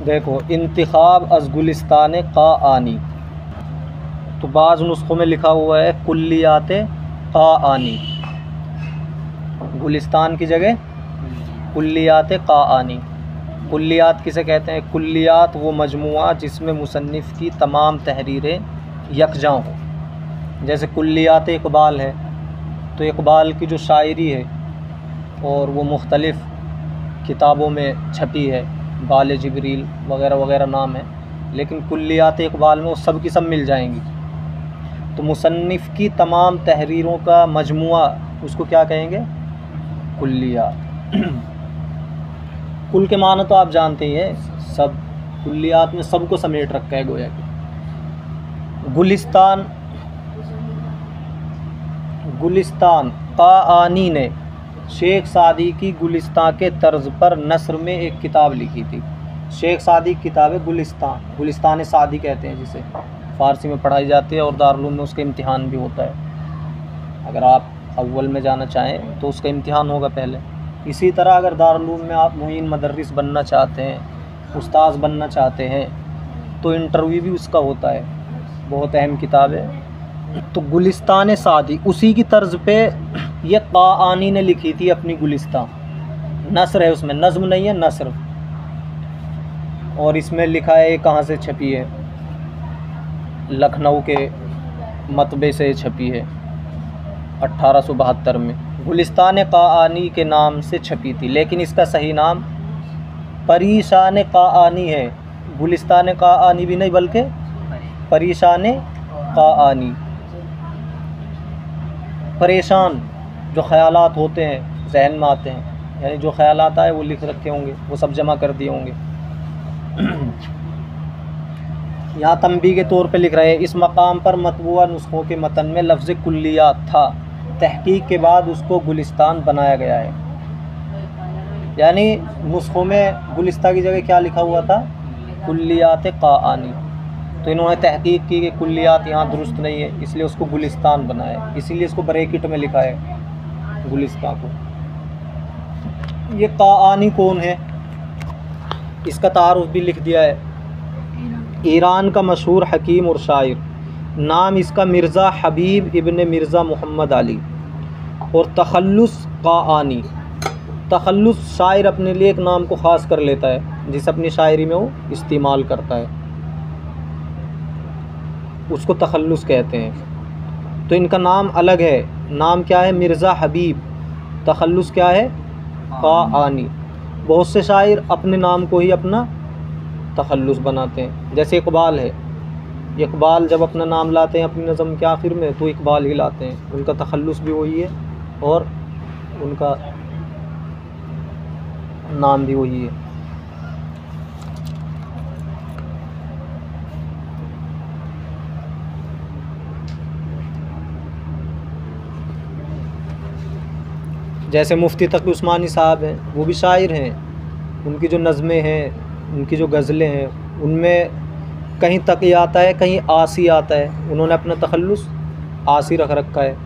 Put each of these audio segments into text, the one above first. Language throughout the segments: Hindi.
देखो इंतिखाब अज़ गुलिस्तान क़ा आनी, तो बाज़ नुस्खों में लिखा हुआ है कुल्लियात क़ा आनी, गुलिस्तान की जगह कुल्लियात क़ा आनी। कुल्लियात किसे कहते हैं? कुल्लियात वो मजमुआ जिसमें मुसन्निफ़ की तमाम तहरीरें यकजा हो। जैसे कुल्लियात इक़बाल है, तो इक़बाल की जो शायरी है और वो मुख्तलिफ़ किताबों में छपी है, बाल जिब्रील वग़ैरह वग़ैरह नाम है, लेकिन कुल्लियात इक़बाल में वो सब की सब मिल जाएंगी। तो मुसन्निफ़ की तमाम तहरीरों का मजमुआ उसको क्या कहेंगे? कुल्लियात। कुल के माना तो आप जानते ही हैं, सब कुल्लियात में सबको समेट रखा है गोया कि। गुलिस्तान क़ा आनी ने शेख सादी की गुलिस्तान के तर्ज़ पर नस्र में एक किताब लिखी थी। शेख सादी की किताब है गुलिस्तान सादी कहते हैं जिसे, फ़ारसी में पढ़ाई जाती है और दारुल में उसका इम्तिहान भी होता है। अगर आप अव्वल में जाना चाहें तो उसका इम्तिहान होगा पहले। इसी तरह अगर दारुल में आप मुईन मदर्रिस बनना चाहते हैं, उस्ताद बनना चाहते हैं, तो इंटरव्यू भी उसका होता है। बहुत अहम किताब है। तो गुलिस्तान सादी उसी की तर्ज़ पे ये क़ा आनी ने लिखी थी अपनी गुलिस्तान। नस्र है उसमें, नज़्म नहीं है, नस्र। और इसमें लिखा है कहाँ से छपी है? लखनऊ के मतबे से छपी है 1872 में। गुलिस्तान क़ा आनी के नाम से छपी थी, लेकिन इसका सही नाम परेशान क़ा आनी है। गुलिस्तान क़ा आनी भी नहीं बल्कि परेशान क़ा आनी। परेशान जो ख़यालात होते हैं जहन में आते हैं, यानी जो ख़यालात आए वो लिख रखे होंगे, वो सब जमा कर दिए होंगे। यहाँ तंबीह के तौर पे लिख रहे हैं, इस मकाम पर मतबूआ नुस्खों के मतन में लफ्ज़ कुल्लियात था, तहकीक के बाद उसको गुलिस्तान बनाया गया है। यानी नुस्खों में गुलिस्तान की जगह क्या लिखा हुआ था? कुल्लियात क़ा आनी। तो इन्होंने तहकीक की कि कुल्लियात यहाँ दुरुस्त नहीं है, इसलिए उसको गुलिस्तान बनाया, इसीलिए इसको ब्रैकेट में लिखा है गुलिस्तान को। ये क़ा आनी कौन है? इसका तारुफ भी लिख दिया है। ईरान का मशहूर हकीम और शायर, नाम इसका मिर्ज़ा हबीब इब्न मिर्ज़ा मोहम्मद अली, और तखल्लुस क़ा आनी। तखल्लुस शायर अपने लिए एक नाम को ख़ास कर लेता है, जिस अपनी शायरी में वो इस्तेमाल करता है, उसको तखल्लुस कहते हैं। तो इनका नाम अलग है, नाम क्या है? मिर्ज़ा हबीब, तखल्लुस क्या है? क़ा आनी। बहुत से शायर अपने नाम को ही अपना तखल्लुस बनाते हैं। जैसे इक़बाल है, इक़बाल जब अपना नाम लाते हैं अपनी नज़म के आखिर में तो इक़बाल ही लाते हैं, उनका तखल्लुस भी वही है और उनका नाम भी वही है। जैसे मुफ्ती तक़ी उस्मानी साहब हैं, वो भी शायर हैं, उनकी जो नज़में हैं, उनकी जो गज़लें हैं, उनमें कहीं तक़ी आता है, कहीं आसी आता है, उन्होंने अपना तखल्लुस आसी रख रखा है।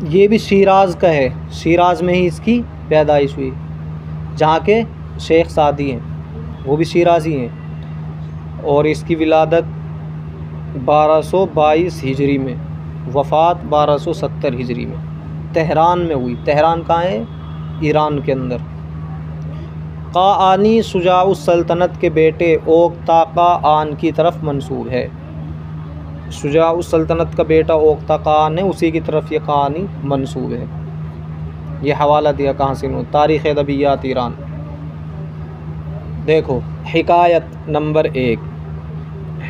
ये भी शिराज़ का है, शिराज़ में ही इसकी पैदाइश हुई, जहाँ के शेख सादी हैं वो भी शिराज़ी हैं, और इसकी विलादत 1222 हिजरी में, वफ़ात 1270 हिजरी में तेहरान में हुई। तेहरान कहाँ है? ईरान के अंदर। क़ा आनी शुजाउस सल्तनत के बेटे ओक्ता आन की तरफ मंसूब है। शुजाउस सल्तनत का बेटा ओक्ता आन है, उसी की तरफ ये क़ा आनी मंसूब है। ये हवाला दिया कहाँ से? इन्होंने तारीख़ अदबियात ईरान। देखो हिकायत नंबर 1,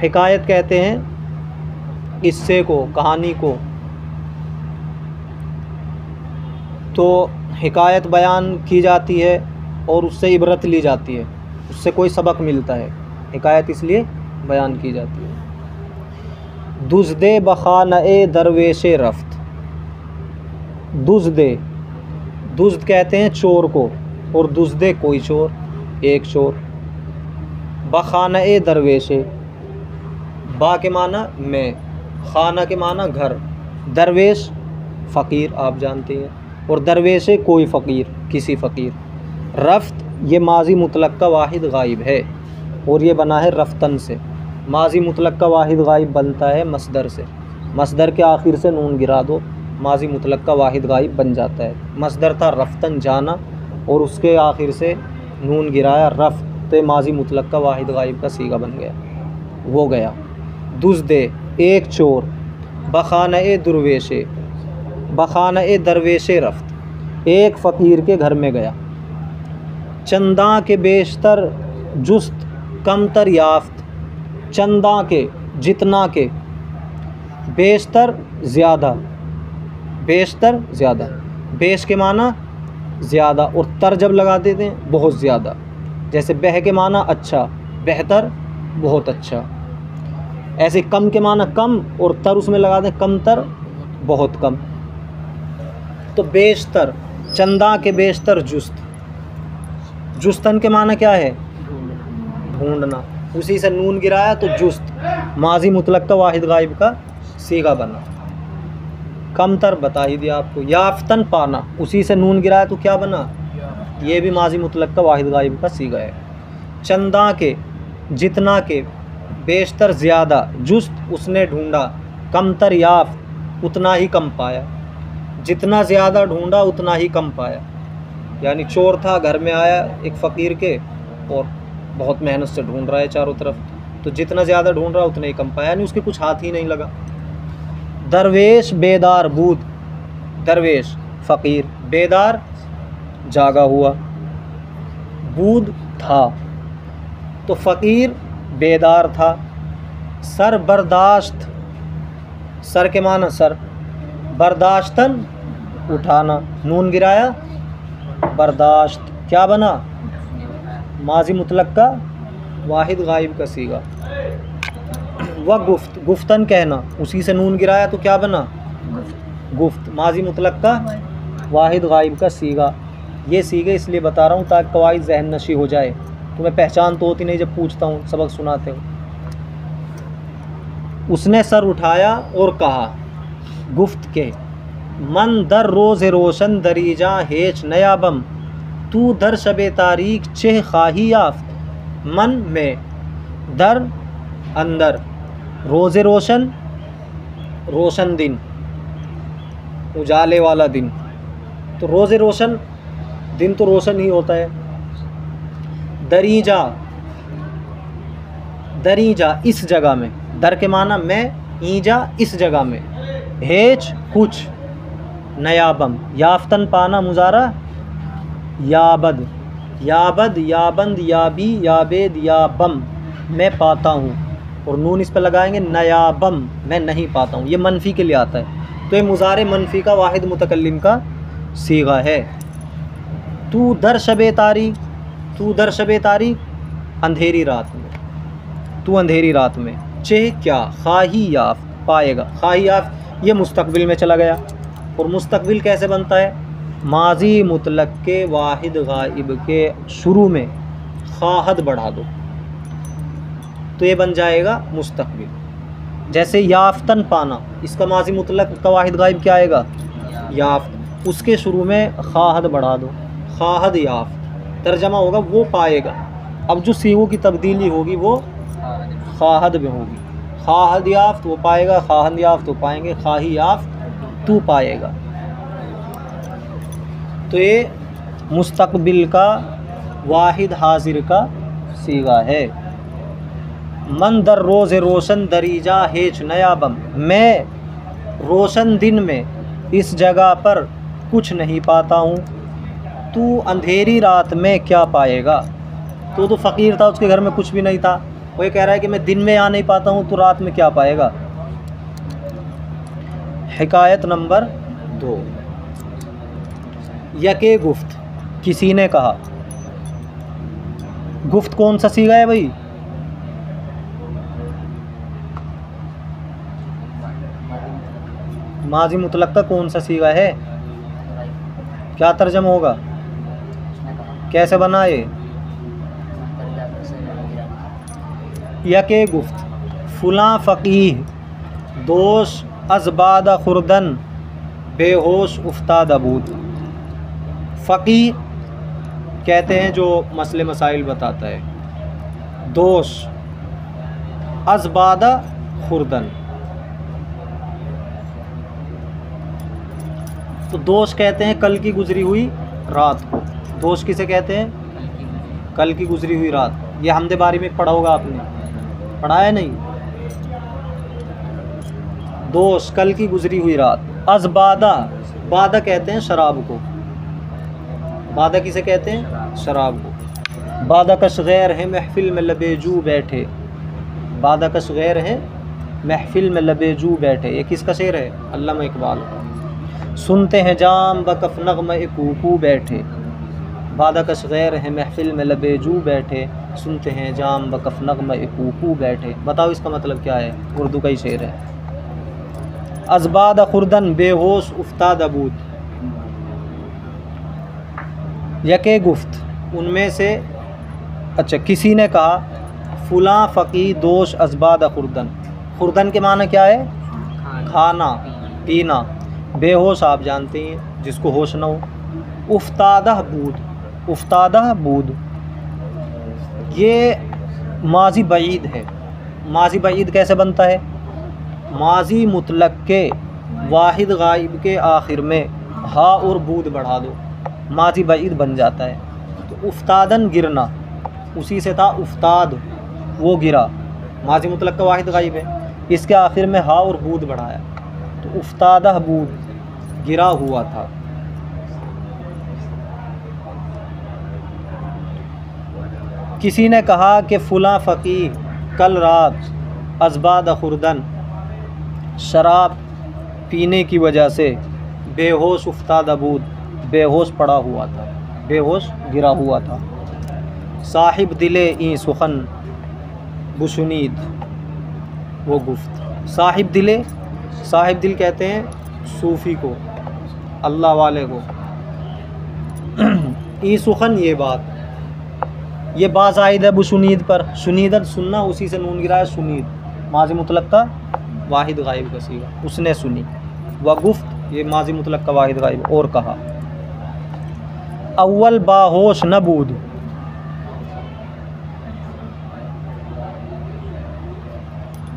हिकायत कहते हैं किस्से को, कहानी को। तो हिकायत बयान की जाती है और उससे इबरत ली जाती है, उससे कोई सबक मिलता है, हिकायत इसलिए बयान की जाती है। दुज़्दे बखानए दरवेश रफ्त, दुज़्दे, दुज़्द कहते हैं चोर को, और दुज़्दे कोई चोर, एक चोर। बखानए दरवेशे, बा के माना में, खाना के माना घर, दरवेश फ़कीर आप जानते हैं, और दरवेशे कोई फ़कीर, किसी फ़कीर। रफ्त ये माजी मुतलक का वाहिद गायब है, और ये बना है रफ्तन से। माजी मुतलक का वाहिद गाइब बनता है मसदर से। मसदर के आखिर से नून गिरा दो, माजी मुतलक का वाहिद गाइब बन जाता है। मसदर था रफ्तन जाना, और उसके आखिर से नून गिराया रफ्त, तो माजी मुतलक का वाहिद गाइब का सीगा बन गया, वो गया। दुज़दे एक चोर, बखाने दुर्वेशे, बखाने दरवेशे रफ्त, एक फ़कीर के घर में गया। चंदा के बेशतर जुस्त कमतर याफ्त, चंदा के जितना के, बेशतर ज़्यादा, बेशतर ज़्यादा, बेश के माना ज़्यादा, और तर जब लगा देते हैं बहुत ज़्यादा। जैसे बह के माना अच्छा, बेहतर बहुत अच्छा। ऐसे कम के माना कम, और तर उसमें लगा दें कम तर बहुत कम। तो बेशतर, चंदा के बेशतर जुस्त, जुस्तन के माना क्या है? ढूंढना। उसी से नून गिराया तो जुस्त, माजी मुतलक का वाहिद गाइब का सीगा बना। कम तर बता ही दिया आपको। याफ्तन पाना, उसी से नून गिराया तो क्या बना? ये भी माजी मुतलक का वाहिद गाइब का सीगा है। चंदा के जितना के, बेशतर ज़्यादा, जुस्त उसने ढूंढा, कमतर याफ्त उतना ही कम पाया। जितना ज़्यादा ढूंढा उतना ही कम पाया। यानी चोर था, घर में आया एक फ़कीर के, और बहुत मेहनत से ढूंढ रहा है चारों तरफ, तो जितना ज़्यादा ढूंढ रहा उतना ही कम पाया, यानी उसके कुछ हाथ ही नहीं लगा। दरवेश बेदार बूद, दरवेश फ़कीर, बेदार जागा हुआ, बूद था, तो फ़कीर बेदार था। सर बर्दाश्त, सर के माना सर, बर्दाश्तन उठाना, नून गिराया बर्दाश्त, क्या बना? माजी मुतलक का वाहिद गाइब का सीगा। वह गुफ्त, गुफ्तन कहना, उसी से नून गिराया तो क्या बना? गुफ्त, माजी मुतलक का वाहिद गाइब का सीगा। ये सीगे इसलिए बता रहा हूँ ताकि कवाइद जहन नशी हो जाए। तुम्हें पहचान तो होती नहीं जब पूछता हूँ, सबक सुनाते हो। उसने सर उठाया और कहा, गुफ्त के, मन दर रोज़ रोशन दरीजा हेच नया बम, तू दर शबे तारीख चेह खाही याफ्त। मन में, दर अंदर, रोज़े रोशन रोशन दिन, उजाले वाला दिन, तो रोज़े रोशन दिन तो रोशन ही होता है। दरीजा, दरीजा इस जगह में, दर के माना मैं, ईजा इस जगह में, हेच कुछ, नयाबम याफ्तन पाना मुजारा, याबद, याबद याबंद याबी याबेद याबम मैं पाता हूँ, और नून इस पर लगाएंगे, नयाबम मैं नहीं पाता हूँ। ये मनफी के लिए आता है, तो ये मुजारे मनफी का वाहिद मुतकल्लिम का सीगा है। तू दर शबे तारीख, तू दर शबे तारीख अंधेरी रात में, तू अंधेरी रात में, चेह क्या, खाही याफ्त पाएगा, खाही याफ्त ये मुस्तकबिल में चला गया। और मुस्तकबिल कैसे बनता है? माजी मुतलक के वाहिद गाइब के शुरू में खाहद बढ़ा दो तो ये बन जाएगा मुस्तकबिल। जैसे याफ्तन पाना, इसका माजी मुतलक का वाहिद गाइब क्या आएगा? याफ्त, उसके शुरू में खाहद बढ़ा दो, खाहद याफ्त, तर्जमा होगा वो पाएगा। अब जो सीगों की तब्दीली होगी वो खाहद में होगी। खाहद याफ्त वो पाएगा, खाहद याफ्त वो पाएंगे, खाही याफ्त तू पाएगा। तो ये मुस्तकबिल का वाहिद हाजिर का सीगा है। मन दर रोज़ रोशन दरीजा हेच नयाबम, मैं रोशन दिन में इस जगह पर कुछ नहीं पाता हूँ, तू अंधेरी रात में क्या पाएगा। तो फ़कीर था, उसके घर में कुछ भी नहीं था, वो ये कह रहा है कि मैं दिन में आ नहीं पाता हूँ, तो रात में क्या पाएगा। हिकायत नंबर 2। यके गुफ्त, किसी ने कहा। गुफ्त कौन सा सीगा है भाई? माजी मुतलक का कौन सा सीगा है? क्या तर्जमा होगा? कैसे बना ये? यके गुफ्त, फुला फ़कीह दोष अज़बादा खुर्दन बेहोश उफ्ताद अबूद। फ़कीह कहते हैं जो मसले मसाइल बताता है, दोष अज़बादा खुर्दन। तो दोष कहते हैं कल की गुजरी हुई रात को। दोष किसे कहते हैं? कल की गुजरी हुई रात। ये हमदे बारी में पढ़ा होगा आपने, पढ़ा है नहीं? दोष कल की गुजरी हुई रात। अज़बादा, बादा कहते हैं शराब को। बादा किसे कहते हैं? शराब को। बादा कश गैर है महफिल में लबेजू बैठे। बादा कश गैर है महफिल में लबेजू बैठे। ये किसका शेर है? अल्लामा इकबाल का। सुनते हैं जाम बकफ नग़्म कूकू बैठे। बादा कश गैर है महफिल में लबेजू बैठे, सुनते हैं जाम बकफ नग़्म कूकू बैठे। बताओ इसका मतलब क्या है? उर्दू का ही शेर है। अज़बाद खुर्दन बेहोश उफ्ताद अबूद। यके गुफ्त उनमें से, अच्छा किसी ने कहा फ़ुलां फ़क़ी दोष अज़बाद खुर्दन। खुर्दन के माना क्या है? खाना पीना। बेहोश आप जानते हैं जिसको होश न हो। उफ्तादा बूद, उफ्तादा बूद ये माजी बईद है। माजी बईद कैसे बनता है? माजी मुतलक के वाहिद गायब के आखिर में हा और बूद बढ़ा दो, माजी बईद बन जाता है। तो उफ्तादन गिरना, उसी से था उफ्ताद, वो गिरा। माजी मुतलक का वाहिद गायब है, इसके आखिर में हा और बूद बढ़ाया तो उफ्तादा बूद, गिरा हुआ था। किसी ने कहा कि फ़ुलां फ़क़ीह कल रात अज़बाद खुर्दन शराब पीने की वजह से बेहोश उफ्ताद अबूद, बेहोश पड़ा हुआ था, बेहोश गिरा हुआ था। साहिब दिले ई सुखन बुशुनीद, वो गुफ्त। साहिब दिले, साहिब दिल कहते हैं सूफ़ी को, अल्लाह वाले को। ई सुखन ये बात, ये बात आयद है बुशुनीद पर। सुनीदत सुनना, उसी से नून गिरा है सुनीद, माजी मुतलक का वाहिद गायब का सीगा, उसने सुनी। व गुफ्त ये माजी मुतलक का वाहिद गायब। और कहा अव्वल बाहोश नबूद,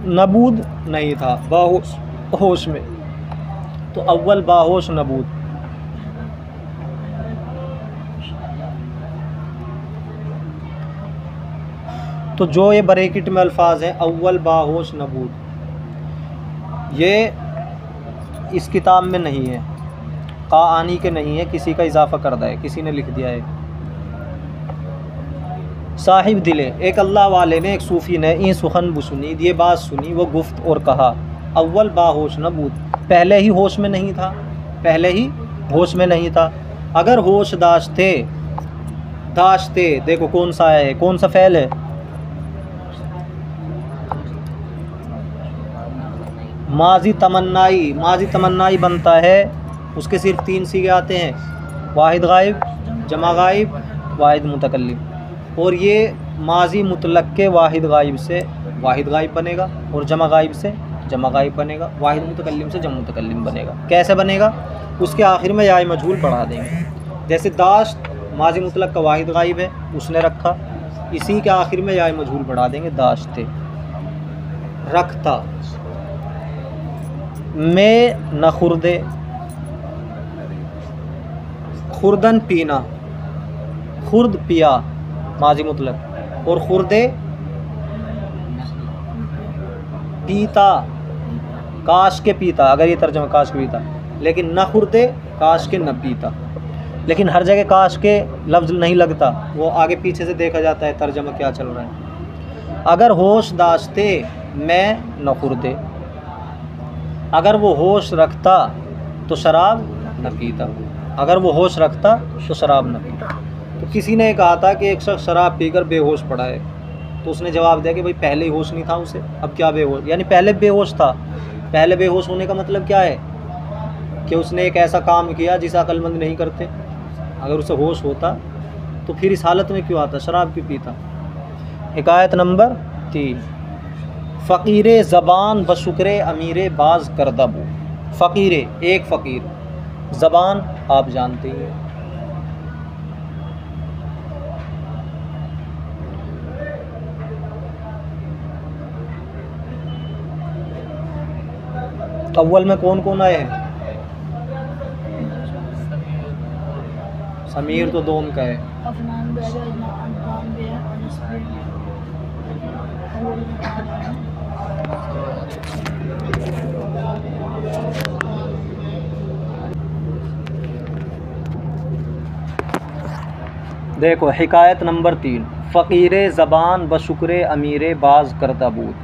नबूद नहीं था बाहोश, होश में, तो अव्वल बाहोश नबूद। तो जो ये ब्रैकेट में अल्फाज हैं अव्वल बाहोश नबूद, ये इस किताब में नहीं है, क़ाआनी के नहीं है, किसी का इजाफ़ा कर दिया है, किसी ने लिख दिया है। साहिब दिले, एक अल्लाह वाले ने, एक सूफ़ी ने ई सुखन बुसुनीद ये बात सुनी, वो गुफ्त और कहा अव्वल बाहोश नबूद, पहले ही होश में नहीं था, पहले ही होश में नहीं था। अगर होश दाश्ते, दाश्ते देखो कौन सा है, कौन सा फ़ैल है? माजी तमन्नाई, माजी तमन्नाई बनता है, उसके सिर्फ 3 सीगे आते हैं, वाहिद गायब, जमा गायब, वाहिद मुतकल्लिम। और ये माजी मुतलक के वाहिद गायब से वाहिद गायब बनेगा और जमा गायब से जमा गायब बनेगा, वाहिद मुतकल्लिम से जमा मुतकल्लिम बनेगा। कैसे बनेगा? उसके आखिर में या मजहूल बढ़ा देंगे। जैसे दाश्त माजी मुतलक का वाहिद गायब है, उसने रखा, इसी के आखिर में या मजहूल बढ़ा देंगे, दाश्ते रखता। मैं न खुर्दे, खुर्दन पीना, खुर्द पिया माजी मुतलक, और खुर्दे पीता, काश के पीता, अगर ये तर्जमा काश के पीता, लेकिन न खुर्दे काश के न पीता। लेकिन हर जगह काश के लफ्ज़ नहीं लगता, वो आगे पीछे से देखा जाता है तर्जमा क्या चल रहा है। अगर होश दाश्ते मैं न खुर्दे, अगर वो होश रखता तो शराब न पीता, अगर वो होश रखता तो शराब न पीता। तो किसी ने कहा था कि एक शख्स शराब पीकर बेहोश पड़ा है, तो उसने जवाब दिया कि भाई पहले ही होश नहीं था उसे, अब क्या बेहोश, यानी पहले बेहोश था। पहले बेहोश होने का मतलब क्या है? कि उसने एक ऐसा काम किया जिसे अक्लमंद नहीं करते। अगर उसे होश होता तो फिर इस हालत में क्यों आता, शराब क्यों पीता। हिकायत नंबर 3, फ़कीर ज़बान बशुक्र अमीर बाज करदबू। फ़कीर, एक फ़कीर, ज़बान आप जानते हैं, अव्वल में कौन कौन आए हैं? समीर तो दोन का है। अफनान भी आ गया, अदनान भी है, अनस भी है। अव्वल में कौन आया है? देखो हिकायत नंबर 3, फ़कीर ज़बान बशुक्र अमीर बाज़ करदा बूद।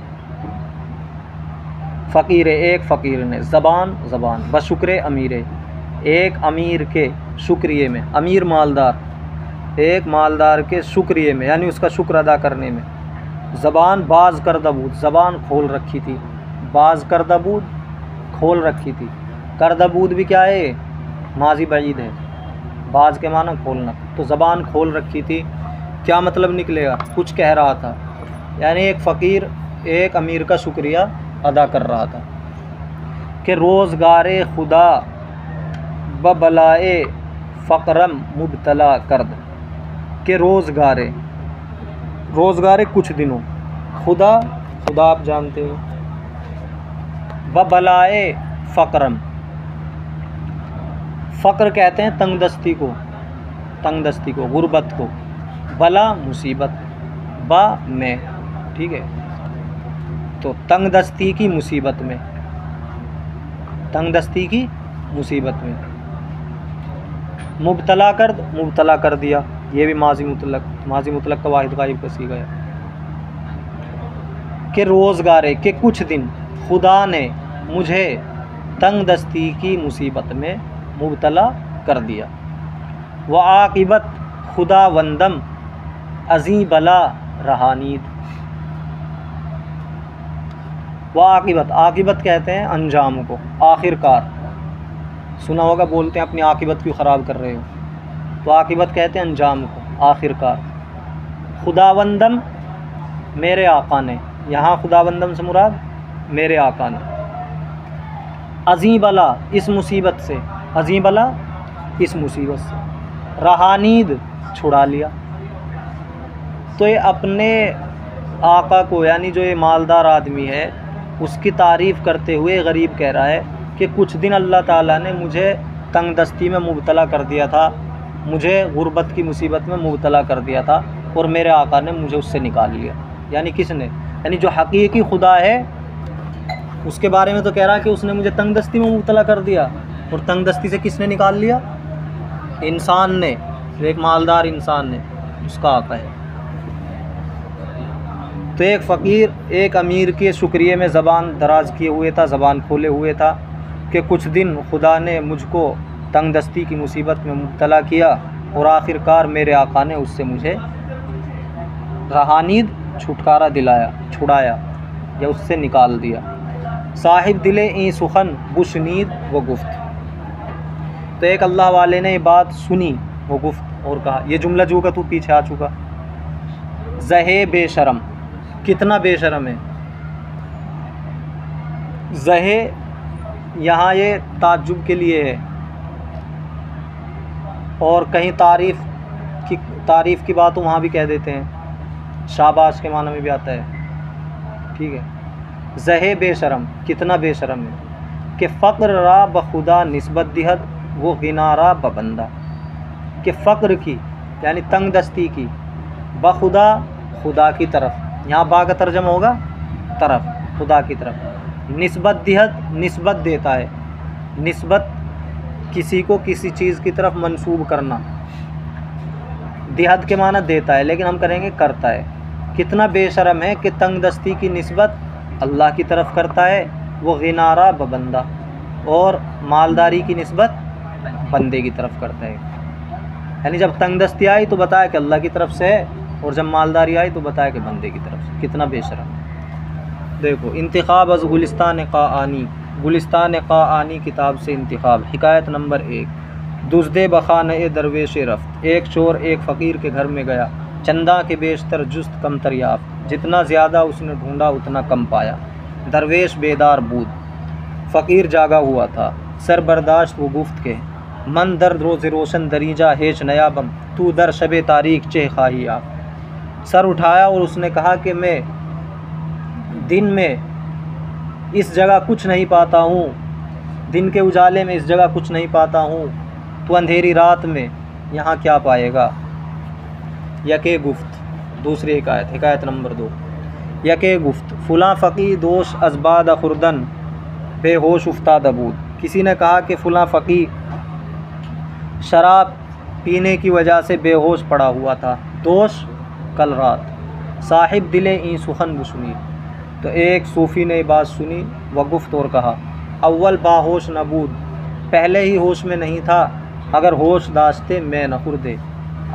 फ़कीर, एक फ़कीर ने, ज़बान ज़बान, बशुक्र अमीर, एक अमीर के शुक्रिए में, अमीर मालदार, एक मालदार के शुक्रिए में यानी उसका शुक्र अदा करने में। ज़बान बाज़ करदा बूद, ज़बान खोल रखी थी, बाज़ करदा बूद खोल रखी थी। करदा बूद भी क्या है? माजी बईद है। बाज़ के माना खोलना, तो ज़बान खोल रखी थी। क्या मतलब निकलेगा? कुछ कह रहा था, यानी एक फ़कीर एक अमीर का शुक्रिया अदा कर रहा था कि रोज़गारे खुदा ब बलाए फ़क़रम मुबतला करद, के रोज़गारे, रोज़गारे कुछ दिनों, खुदा खुदा आप जानते हो, ब बलाए फ़क़रम, फ़क्र कहते हैं तंगदस्ती को, तंगदस्ती को, गुर्बत को, बला मुसीबत, बा में, ठीक है। तो तंगदस्ती की मुसीबत में, तंगदस्ती की मुसीबत में, मुबतला कर, मुबतला कर दिया, ये भी माजी मुतलक का वाहिद गायब का सीगा है। कि रोज़गारे के कुछ दिन खुदा ने मुझे तंगदस्ती की मुसीबत में मुबतला कर दिया। व आक़िबत खुदा वंदम अज़ी बला रहानीद, व आक़िबत, आक़िबत कहते हैं अंजाम को, आखिरकार। सुना होगा बोलते हैं अपनी आक़िबत क्यों ख़राब कर रहे हो, तो आक़िबत कहते हैं अंजाम को, आखिरकार। खुदावंदम मेरे आका ने, यहाँ खुदावंदम से मुराद मेरे आका ने। अज़ीं बला इस मुसीबत से, अज़ीं बला इस मुसीबत से, रहानीद छुड़ा लिया। तो ये अपने आका को, यानी जो ये मालदार आदमी है, उसकी तारीफ़ करते हुए गरीब कह रहा है कि कुछ दिन अल्लाह ताला ने मुझे तंगदस्ती में मुबतला कर दिया था, मुझे गुर्बत की मुसीबत में मुबतला कर दिया था, और मेरे आका ने मुझे उससे निकाल लिया। यानी किसने? यानी जो हकीकी खुदा है उसके बारे में तो कह रहा है कि उसने मुझे तंगदस्ती में मुबतला कर दिया, और तंगदस्ती से किसने निकाल लिया? इंसान ने, जो एक मालदार इंसान ने, उसका आका है। तो एक फ़कीर एक अमीर के शुक्रिया में ज़बान दराज किए हुए था, ज़बान खोले हुए था कि कुछ दिन खुदा ने मुझको तंगदस्ती की मुसीबत में मुब्तला किया, और आखिरकार मेरे आका ने उससे मुझे रहानीद छुटकारा दिलाया, छुड़ाया या उससे निकाल दिया। साहिब दिले ई सुखन बुशनीद व गुफ्त, तो एक अल्लाह वाले ने ये बात सुनी वो गुफ्त और कहा, ये जुमला जो का तू पीछे आ चुका। ज़हे बेशरम, कितना बेशरम है। ज़हे यहाँ ये ताज्जुब के लिए है, और कहीं तारीफ़ की बात वहाँ भी कह देते हैं, शाबाश के माना में भी आता है, ठीक है। ज़हे बेशरम, कितना बेशरम है कि फ़क्र रा बखुदा निस्बत दिहद वो गिनारा बबंदा, कि फ़क्र की यानी तंगदस्ती की, बखुदा खुदा की तरफ, यहाँ बा का तर्जमा होगा तरफ, खुदा की तरफ। निस्बत दिहद निस्बत देता है, निस्बत किसी को किसी चीज़ की तरफ मंसूब करना, दिहद के माना देता है, लेकिन हम करेंगे करता है। कितना बेशरम है कि तंगदस्ती की निस्बत अल्लाह की तरफ करता है, वो गिनारा बबंदा, और मालदारी की निस्बत बंदे की तरफ करता है। यानी जब तंगदस्ती आई तो बताया कि अल्लाह की तरफ से है, और जब मालदारी आई तो बताया कि बंदे की तरफ से। कितना बेशरम। देखो इंतिखाब अज़ गुलिस्तान क़ाआनी, गुलिस्तान क़ाआनी किताब से इंतिखाब। हिकायत नंबर 1, दुज़दे बखाने दरवेश रफ्त, एक चोर एक फ़कीर के घर में गया, चंदा के बेशतर जुस्त कमतर याफ्त, जितना ज़्यादा उसने ढूंढा उतना कम पाया। दरवेश बेदार बूद, फ़कीर जागा हुआ था, सर बर्दाश्त वो गुफ्त के, मन दर्द रोज़ रोशन दरीजा हेच नयाबम, तू दर शबे तारीख चेह खाही आप। सर उठाया और उसने कहा कि मैं दिन में इस जगह कुछ नहीं पाता हूँ दिन के उजाले में इस जगह कुछ नहीं पाता हूँ, तो अंधेरी रात में यहाँ क्या पाएगा। यके गुफ्त, दूसरी हिकायत नंबर 2। यके गुफ्त फ़ुलाँ फ़क़ी दोष अज़बाद खुर्दन बेहोश उफ्ताद अबूद। किसी ने कहा कि फ़ुलाँ फ़क़ी शराब पीने की वजह से बेहोश पड़ा हुआ था, दोष कल रात। साहिब दिले ई सुखन बुसुनी, तो एक सूफ़ी ने बात सुनी, व गुफ्त और कहा, अव्वल बाहोश नबूद, पहले ही होश में नहीं था, अगर होश दाश्ते मैं न खुर्दे,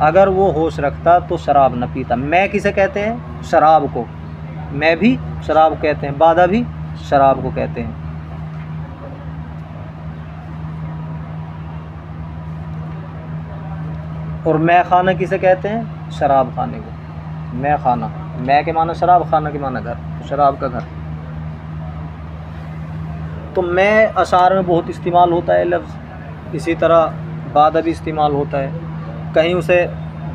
अगर वो होश रखता तो शराब न पीता। मैं किसे कहते हैं? शराब को। मैं भी शराब कहते हैं, बादा भी शराब को कहते हैं। और मैं खाना किसे कहते हैं? शराब खाने को। मैं खाना, मैं के माना शराब, खाना के माना घर, तो शराब का घर। तो मैं अशार में बहुत इस्तेमाल होता है लफ्ज़, इसी तरह बादा भी इस्तेमाल होता है। कहीं उसे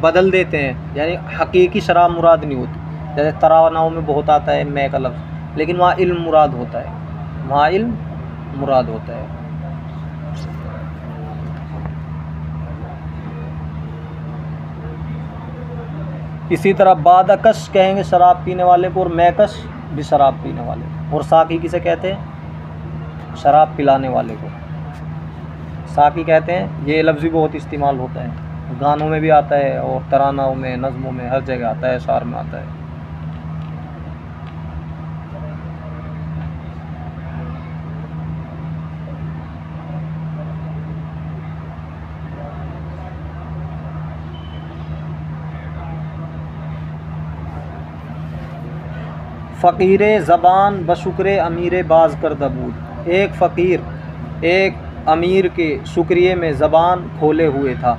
बदल देते हैं, यानी हकीकी शराब मुराद नहीं होती। जैसे तरानाओं में बहुत आता है मैं का लफ्ज़, लेकिन वहाँ इल्म मुराद होता है, वहाँ इल्म मुराद होता है। इसी तरह बादकश कहेंगे शराब पीने वाले को, और मैकश भी शराब पीने वाले को। और साकी किसे कहते हैं? शराब पिलाने वाले को साकी कहते हैं। ये लफ्ज़ भी बहुत इस्तेमाल होता है, गानों में भी आता है और तरानाओं में, नज़मों में, हर जगह आता है, शार में आता है। फ़कीर ज़बान बशुक्र अमीर बाज़ कर दबूद। एक फ़कीर एक अमीर के शुक्रिये में ज़बान खोले हुए था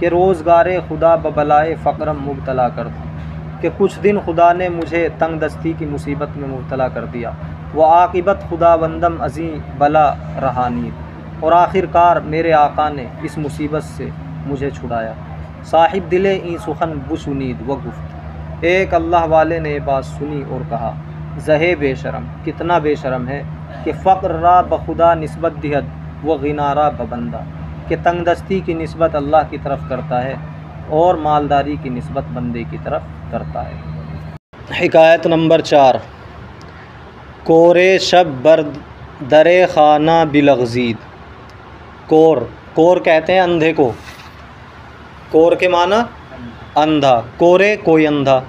कि रोज़गार खुदा बबलाए फ़क़रम मुब्तला कर दूँ, कि कुछ दिन खुदा ने मुझे तंग दस्ती की मुसीबत में मुब्तला कर दिया। वह आक़िबत खुदा बंदम अज़ीं बला रहानी, और आखिरकार मेरे आका ने इस मुसीबत से मुझे छुड़ाया। साहिब दिले ई सुखन बुशुनीद व गुफ्त, एक अल्लाह वाले ने बात सुनी और कहा, ज़हे बेशरम, कितना बेशरम है कि फ़क़्र रा बखुदा निस्बत दिहद व गिनारा बबंदा, कि तंगदस्ती की निस्बत अल्लाह की तरफ करता है और मालदारी की निस्बत बंदे की तरफ करता है। हिकायत नंबर 4। कोरे शब बर्द दरे खाना बिलग़ज़ीद। कोर कहते हैं अंधे को, कोर के माना अंधा, कोरे कोई अंधा,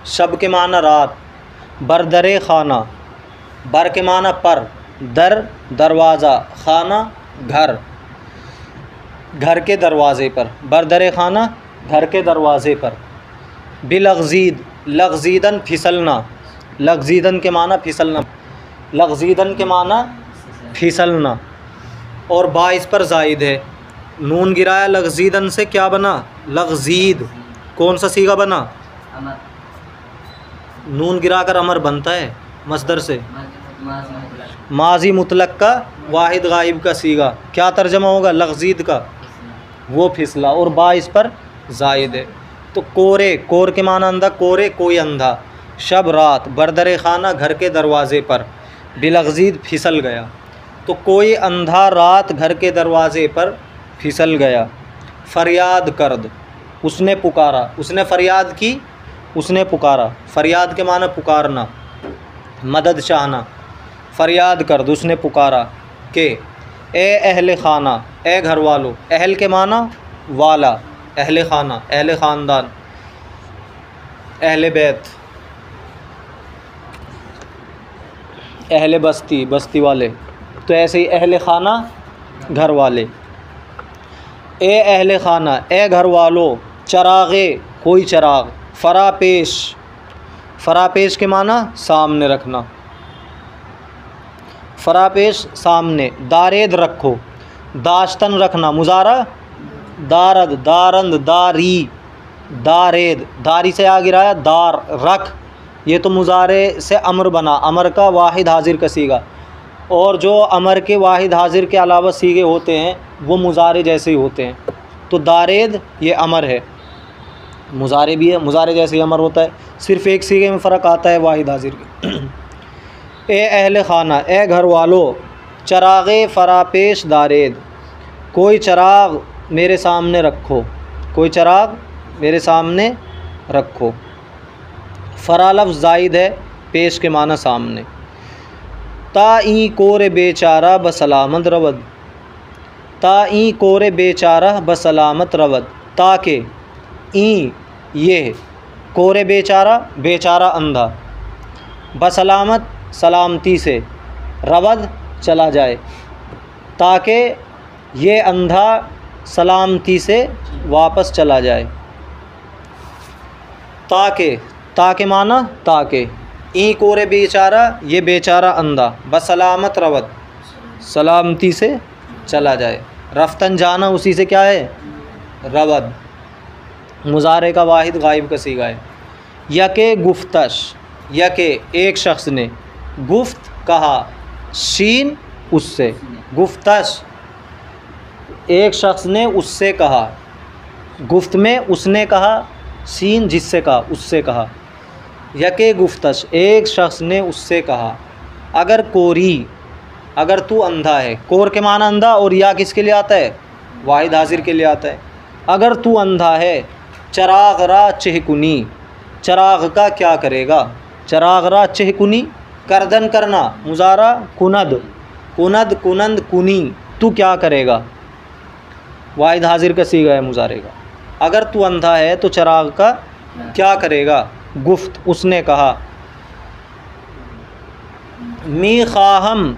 शब के माना रात, बरदरे खाना, बर के माना पर, दर दरवाज़ा, खाना घर, घर के दरवाज़े पर, बरदरे खाना घर के दरवाज़े पर। बिलग़ज़ीद, लग़ज़ीदन फिसलना, लग़ज़ीदन के माना फिसलना, लग़ज़ीदन के माना फिसलना, और बा इस पर ज़ायद है, नून गिराया लग़ज़ीदन से, क्या बना? लग़ज़ीद। कौन सा सीगा बना? नून गिराकर अमर बनता है मसदर से, माजी मुतलक का वाहिद गायब का सीगा, क्या तर्जमा होगा? लग़ज़ीद का, वो फिसला, और बा इस पर ज़ायद है। तो कोरे, कोर के माना अंधा, कोरे कोई अंधा, शब रात, बरदरे खाना घर के दरवाज़े पर, बिलग़ज़ीद फिसल गया। तो कोई अंधा रात घर के दरवाज़े पर फिसल गया। फ़रियाद करद, उसने पुकारा, उसने फ़रियाद की, उसने पुकारा, फ़रियाद के माना पुकारना, मदद चाहना। फ़रियाद करद, उसने पुकारा कि ए अहले खाना, ए घर वालों, अहल के माना वाला, अहले खाना, अहले ख़ानदान, अहले बैत, अहले बस्ती, बस्ती वाले, तो ऐसे ही अहले खाना घर वाले। ए अहले खाना, ए घर वालों, चरागे कोई चराग, फ़रापेश, फ़रापेश के माना सामने रखना, फ़रापेश सामने, दारेद रखो, दाश्तन रखना, मुजारा दारद, दारंद, दारी, दारेद, दारी से आ गिराया दार, रख, ये तो मुजारे से अमर बना, अमर का वाहिद हाजिर का सीगा। और जो अमर के वाहिद हाजिर के अलावा सीगे होते हैं वो मुजारे जैसे ही होते हैं। तो दारेद ये अमर है, मुजारे भी है, मुजारे जैसे ही अमर होता है, सिर्फ़ एक सीगे में फ़र्क आता है वाहिद हाजिर के। ए अहले खाना, ए घर वालों, चरागे फरापेश दारेद, कोई चराग मेरे सामने रखो, कोई चराग मेरे सामने रखो। फ़रा लफ्ज़ ज़ाइद है, पेश के माना सामने। ताई कोरे बेचारा बसलामत रवद, ताई कोरे बेचारा बसलामत रवद, ताके ई ये कोरे बेचारा, बेचारा अंधा, बसलामत सलामती से, रवद चला जाए, ताकि ये अंधा सलामती से वापस चला जाए। ताके, ताके माना ताके, ई कोरे बेचारा ये बेचारा अंधा, बसलामत रवद सलामती से चला जाए। रफ्तन जाना उसी से क्या है, रवद। मुज़ारे का वाहिद गायब का सीगा है। यके गुफ्तश, यके एक शख्स ने, गुफ्त कहा, शीन उससे, गुफ्तश एक शख्स ने उससे कहा, गुफ्त में उसने कहा, शीन जिससे कहा, उससे कहा। यके गुफ्तश एक शख्स ने उससे कहा, अगर कोरी, अगर तू अंधा है, कोर के माना अंधा और या किसके लिए आता है, वाहिद हाजिर के लिए आता है। अगर तू अंधा है, चराग रा चहकुनी, चराग का क्या करेगा, चराग रा चहकुनी करदन करना, मुज़ारा कुनद, कुनद कुनंद कुनी, तू क्या करेगा, वाहिद हाजिर का सीगा है मुज़ारे का। अगर तू अंधा है तो चराग का क्या करेगा, गुफ्त उसने कहा। मी खाहम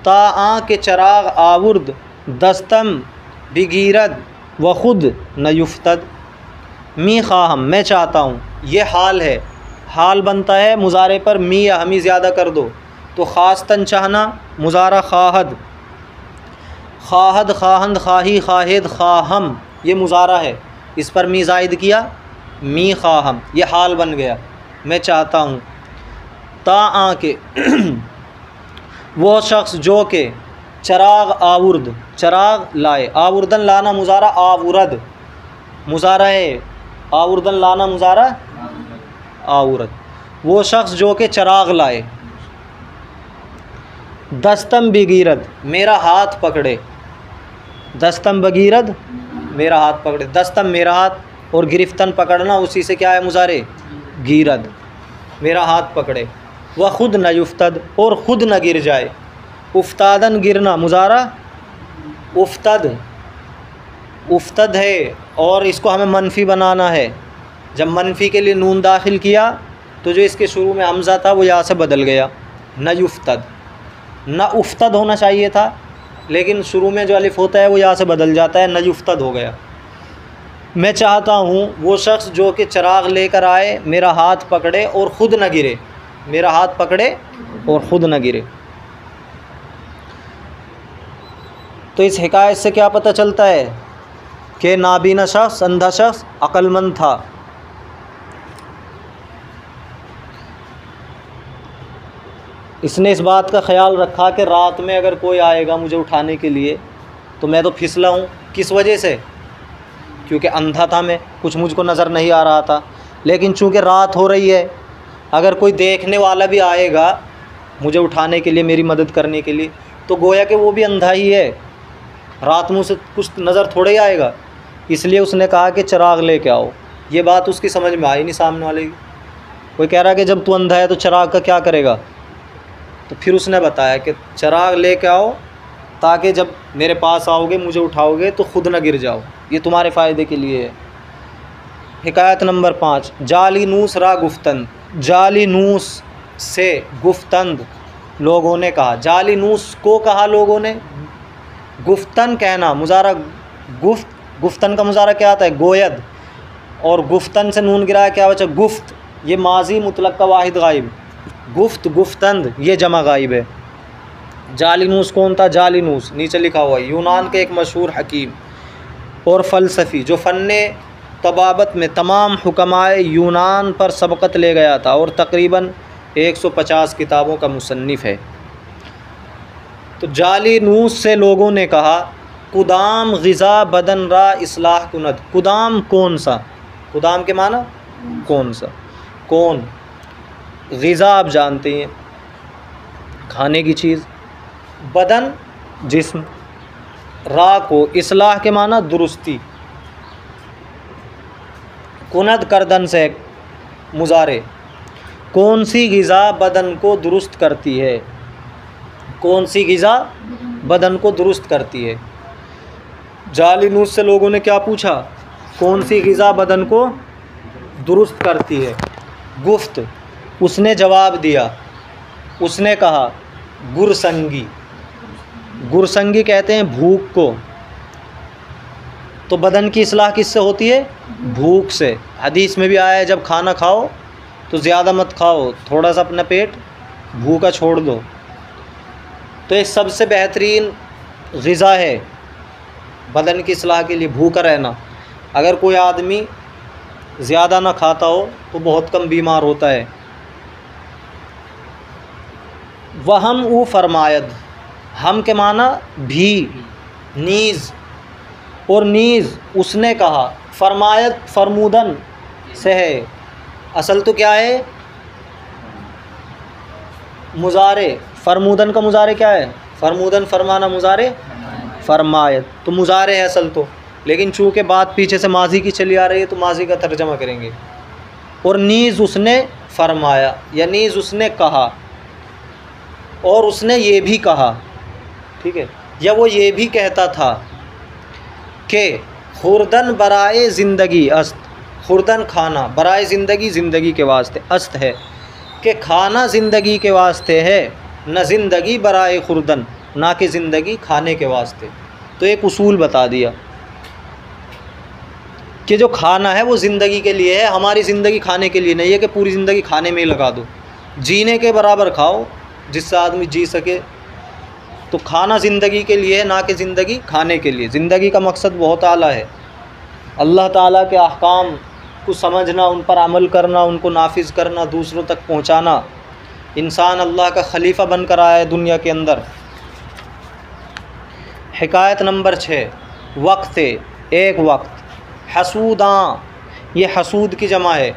ता के चराग आवर्द, दस्तम बिगीरद व खुद न युफ्तद। मी खाहम मैं चाहता हूँ, ये हाल है, हाल बनता है मुज़ारे पर मी या हमी ज़्यादा कर दो तो ख़ास्तन चाहना, मुज़ारा खाहद, खाहद खाहंद खाही खाहिद खाहम ये मुज़ारा है, इस पर मी ज़ायद किया, मी खाहम ये हाल बन गया, मैं चाहता हूँ। ता के वो शख्स जो के चराग आवर्द, चराग लाए, आवर्दन लाना मुज़ारा आवर्द, मुज़ारा है, आवर्दन लाना मुज़ारा आवर्द। वो शख्स जो के चराग लाए, दस्तम बगीरद मेरा हाथ पकड़े, दस्तम बगीरद मेरा हाथ पकड़े, दस्तम मेरा हाथ और गिरफ्तन पकड़ना उसी से क्या है मुज़ारे गीरद, मेरा हाथ पकड़े। वह खुद न युफ्तद और ख़ुद न गिर जाए, उफ्तादन गिरना मुज़ारा उफ्तद, उफ्तद है और इसको हमें मनफ़ी बनाना है। जब मनफ़ी के लिए नून दाखिल किया तो जो इसके शुरू में हमज़ा था वो यहाँ से बदल गया, न युफ्तद, न उफ्तद होना चाहिए था लेकिन शुरू में जो अलिफ होता है वो यहाँ से बदल जाता है, न युफ्तद हो गया। मैं चाहता हूँ वो शख्स जो कि चराग लेकर आए, मेरा हाथ पकड़े और ख़ुद न गिरे, मेरा हाथ पकड़े और ख़ुद न गिरे। तो इस हिकायत से क्या पता चलता है कि नाबीना शख्स, अंधा शख्स अक्लमंद था। इसने इस बात का ख्याल रखा कि रात में अगर कोई आएगा मुझे उठाने के लिए तो मैं तो फिसला हूँ, किस वजह से, क्योंकि अंधा था मैं, कुछ मुझको नज़र नहीं आ रहा था, लेकिन चूँकि रात हो रही है, अगर कोई देखने वाला भी आएगा मुझे उठाने के लिए, मेरी मदद करने के लिए, तो गोया कि वो भी अंधा ही है, रात में उसे कुछ नज़र थोड़े ही आएगा। इसलिए उसने कहा कि चराग लेके आओ। ये बात उसकी समझ में आई नहीं सामने वाले की। कोई कह रहा है कि जब तू अंधा है तो चराग का क्या करेगा, तो फिर उसने बताया कि चराग लेके आओ ताकि जब मेरे पास आओगे मुझे उठाओगे तो ख़ुद न गिर जाओ, ये तुम्हारे फ़ायदे के लिए है। हिकायत नंबर 5, जाली नूस रा गुफ्तन, जाली नूस से गुफ्तंद लोगों ने कहा, जाली नूस को कहा लोगों ने, गुफ्तन कहना मुज़ारा गुफ्त, गुफ्तन का मुज़ारा क्या आता है गोयद, और गुफ्तन से नून गिराया क्या बचा गुफ्त, ये माजी मुतलक का वाहिद गायब, गुफ्त गुफ्तंद ये जमा गायब है। जालिनूस कौन था, जालिनूस नीचे लिखा हुआ है, यूनान के एक मशहूर हकीम और फ़लसफ़ी जो फ़न्ने तबाबत में तमाम हुक्माए यूनान पर सबक़त ले गया था और तकरीबन 150 किताबों का मुसन्निफ़ है। तो जालिनूस से लोगों ने कहा, कुदाम ग़िज़ा बदन रा इस्लाह कुनद, कुदाम कौन सा, कुदाम के माना कौन सा, कौन, ग़िज़ा आप जानते हैं खाने की चीज़, बदन जिस्म, रा को इस्लाह के माना दुरुस्ती, कुनद करदन से मुजारे, कौन सी ग़िज़ा बदन को दुरुस्त करती है, कौन सी ग़िज़ा बदन को दुरुस्त करती है। जाली नूस से लोगों ने क्या पूछा, कौन सी ग़िज़ा बदन को दुरुस्त करती है। गुफ्त, उसने जवाब दिया, उसने कहा गुरसंगी, गुरसंगी कहते हैं भूख को। तो बदन की इस्लाह किससे होती है, भूख से। हदीस में भी आया है जब खाना खाओ तो ज़्यादा मत खाओ, थोड़ा सा अपना पेट भूखा छोड़ दो। तो ये सबसे बेहतरीन ग़िज़ा है बदन की इस्लाह के लिए, भूखा रहना। अगर कोई आदमी ज़्यादा ना खाता हो तो बहुत कम बीमार होता है। वहम उ फरमायद, हम के माना भी, नीज़, और नीज़ उसने कहा। फरमायद फरमूदन से है, असल तो क्या है मुजारे। फरमूदन का मुजारे क्या है, फरमूदन फरमाना, मुजारे फरमायद, तो मुजारे है असल तो, लेकिन चूँकि बात पीछे से माजी की चली आ रही है तो माजी का तर्जमा करेंगे। और नीज़ उसने फरमाया, या नीज़ उसने कहा, और उसने ये भी कहा, ठीक है, या वो ये भी कहता था कि खुर्दन बराए ज़िंदगी अस्त, खुर्दन खाना, बराए ज़िंदगी ज़िंदगी के वास्ते, अस्त है कि खाना ज़िंदगी के वास्ते है, न ज़िंदगी बराए खुर्दन, ना कि ज़िंदगी खाने के वास्ते। तो एक उसूल बता दिया कि जो खाना है वो ज़िंदगी के लिए है, हमारी ज़िंदगी खाने के लिए नहीं है कि पूरी ज़िंदगी खाने में ही लगा दो। जीने के बराबर खाओ जिससे आदमी जी सके। तो खाना ज़िंदगी के लिए है, ना कि ज़िंदगी खाने के लिए। ज़िंदगी का मकसद बहुत आला है, अल्लाह ताला के अहकाम को समझना, उन पर अमल करना, उनको नाफिज करना, दूसरों तक पहुँचाना। इंसान अल्लाह का खलीफा बनकर आया है दुनिया के अंदर। हिकायत नंबर 6, वक्त, एक वक्त। हसूदा, ये हसूद की जमा है।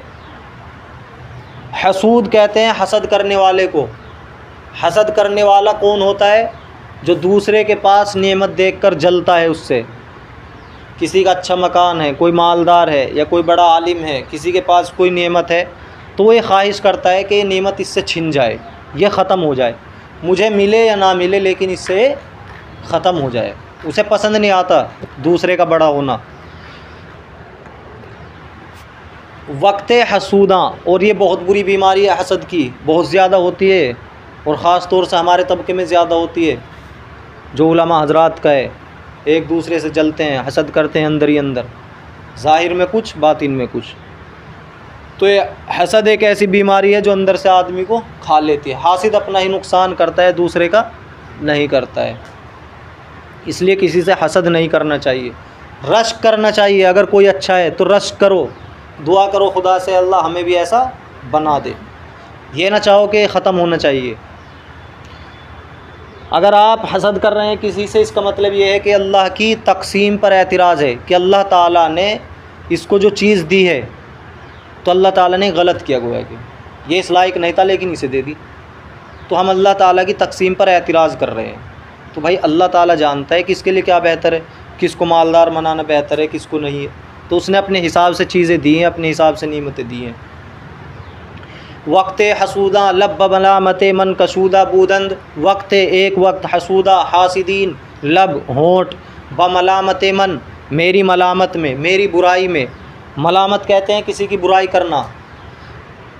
हसूद कहते हैं हसद करने वाले को। हसद करने वाला कौन होता है, जो दूसरे के पास नेमत देखकर जलता है उससे। किसी का अच्छा मकान है, कोई मालदार है या कोई बड़ा आलिम है, किसी के पास कोई नेमत है तो वो ये ख्वाहिश करता है कि ये नेमत इससे छिन जाए, ये ख़त्म हो जाए, मुझे मिले या ना मिले लेकिन इससे ख़त्म हो जाए। उसे पसंद नहीं आता दूसरे का बड़ा होना। वक्त हसूदा, और ये बहुत बुरी बीमारी है हसद की, बहुत ज़्यादा होती है और ख़ास तौर से हमारे तबके में ज़्यादा होती है। जो उलमा हजरात का है, एक दूसरे से जलते हैं, हसद करते हैं अंदर ही अंदर, ज़ाहिर में कुछ बातिन में कुछ। तो ये हसद एक ऐसी बीमारी है जो अंदर से आदमी को खा लेती है। हासिद अपना ही नुकसान करता है, दूसरे का नहीं करता है। इसलिए किसी से हसद नहीं करना चाहिए, रश्क करना चाहिए। अगर कोई अच्छा है तो रश्क करो, दुआ करो खुदा से अल्लाह हमें भी ऐसा बना दे। ये ना चाहो कि ख़त्म होना चाहिए। अगर आप हसद कर रहे हैं किसी से, इसका मतलब ये है कि अल्लाह की तकसीम पर एतराज़ है कि अल्लाह ताला ने इसको जो चीज़ दी है तो अल्लाह ताला ने गलत किया, गोया कि ये इस लायक नहीं था लेकिन इसे दे दी। तो हम अल्लाह ताला की तकसीम पर एतराज़ कर रहे हैं। तो भाई अल्लाह ताला जानता है किसके लिए क्या बेहतर है, किसको मालदार बनाना बेहतर है, किसको नहीं है। तो उसने अपने हिसाब से चीज़ें दी हैं, अपने हिसाब से नीमतें दी हैं। वक्त हसूदा लब मलामत मन कसूदा बूदंद, वक्त एक वक्त हसूदा हासिदीन लब होंठ, ब मलामत मन मेरी मलामत में, मेरी बुराई में। मलामत कहते हैं किसी की बुराई करना।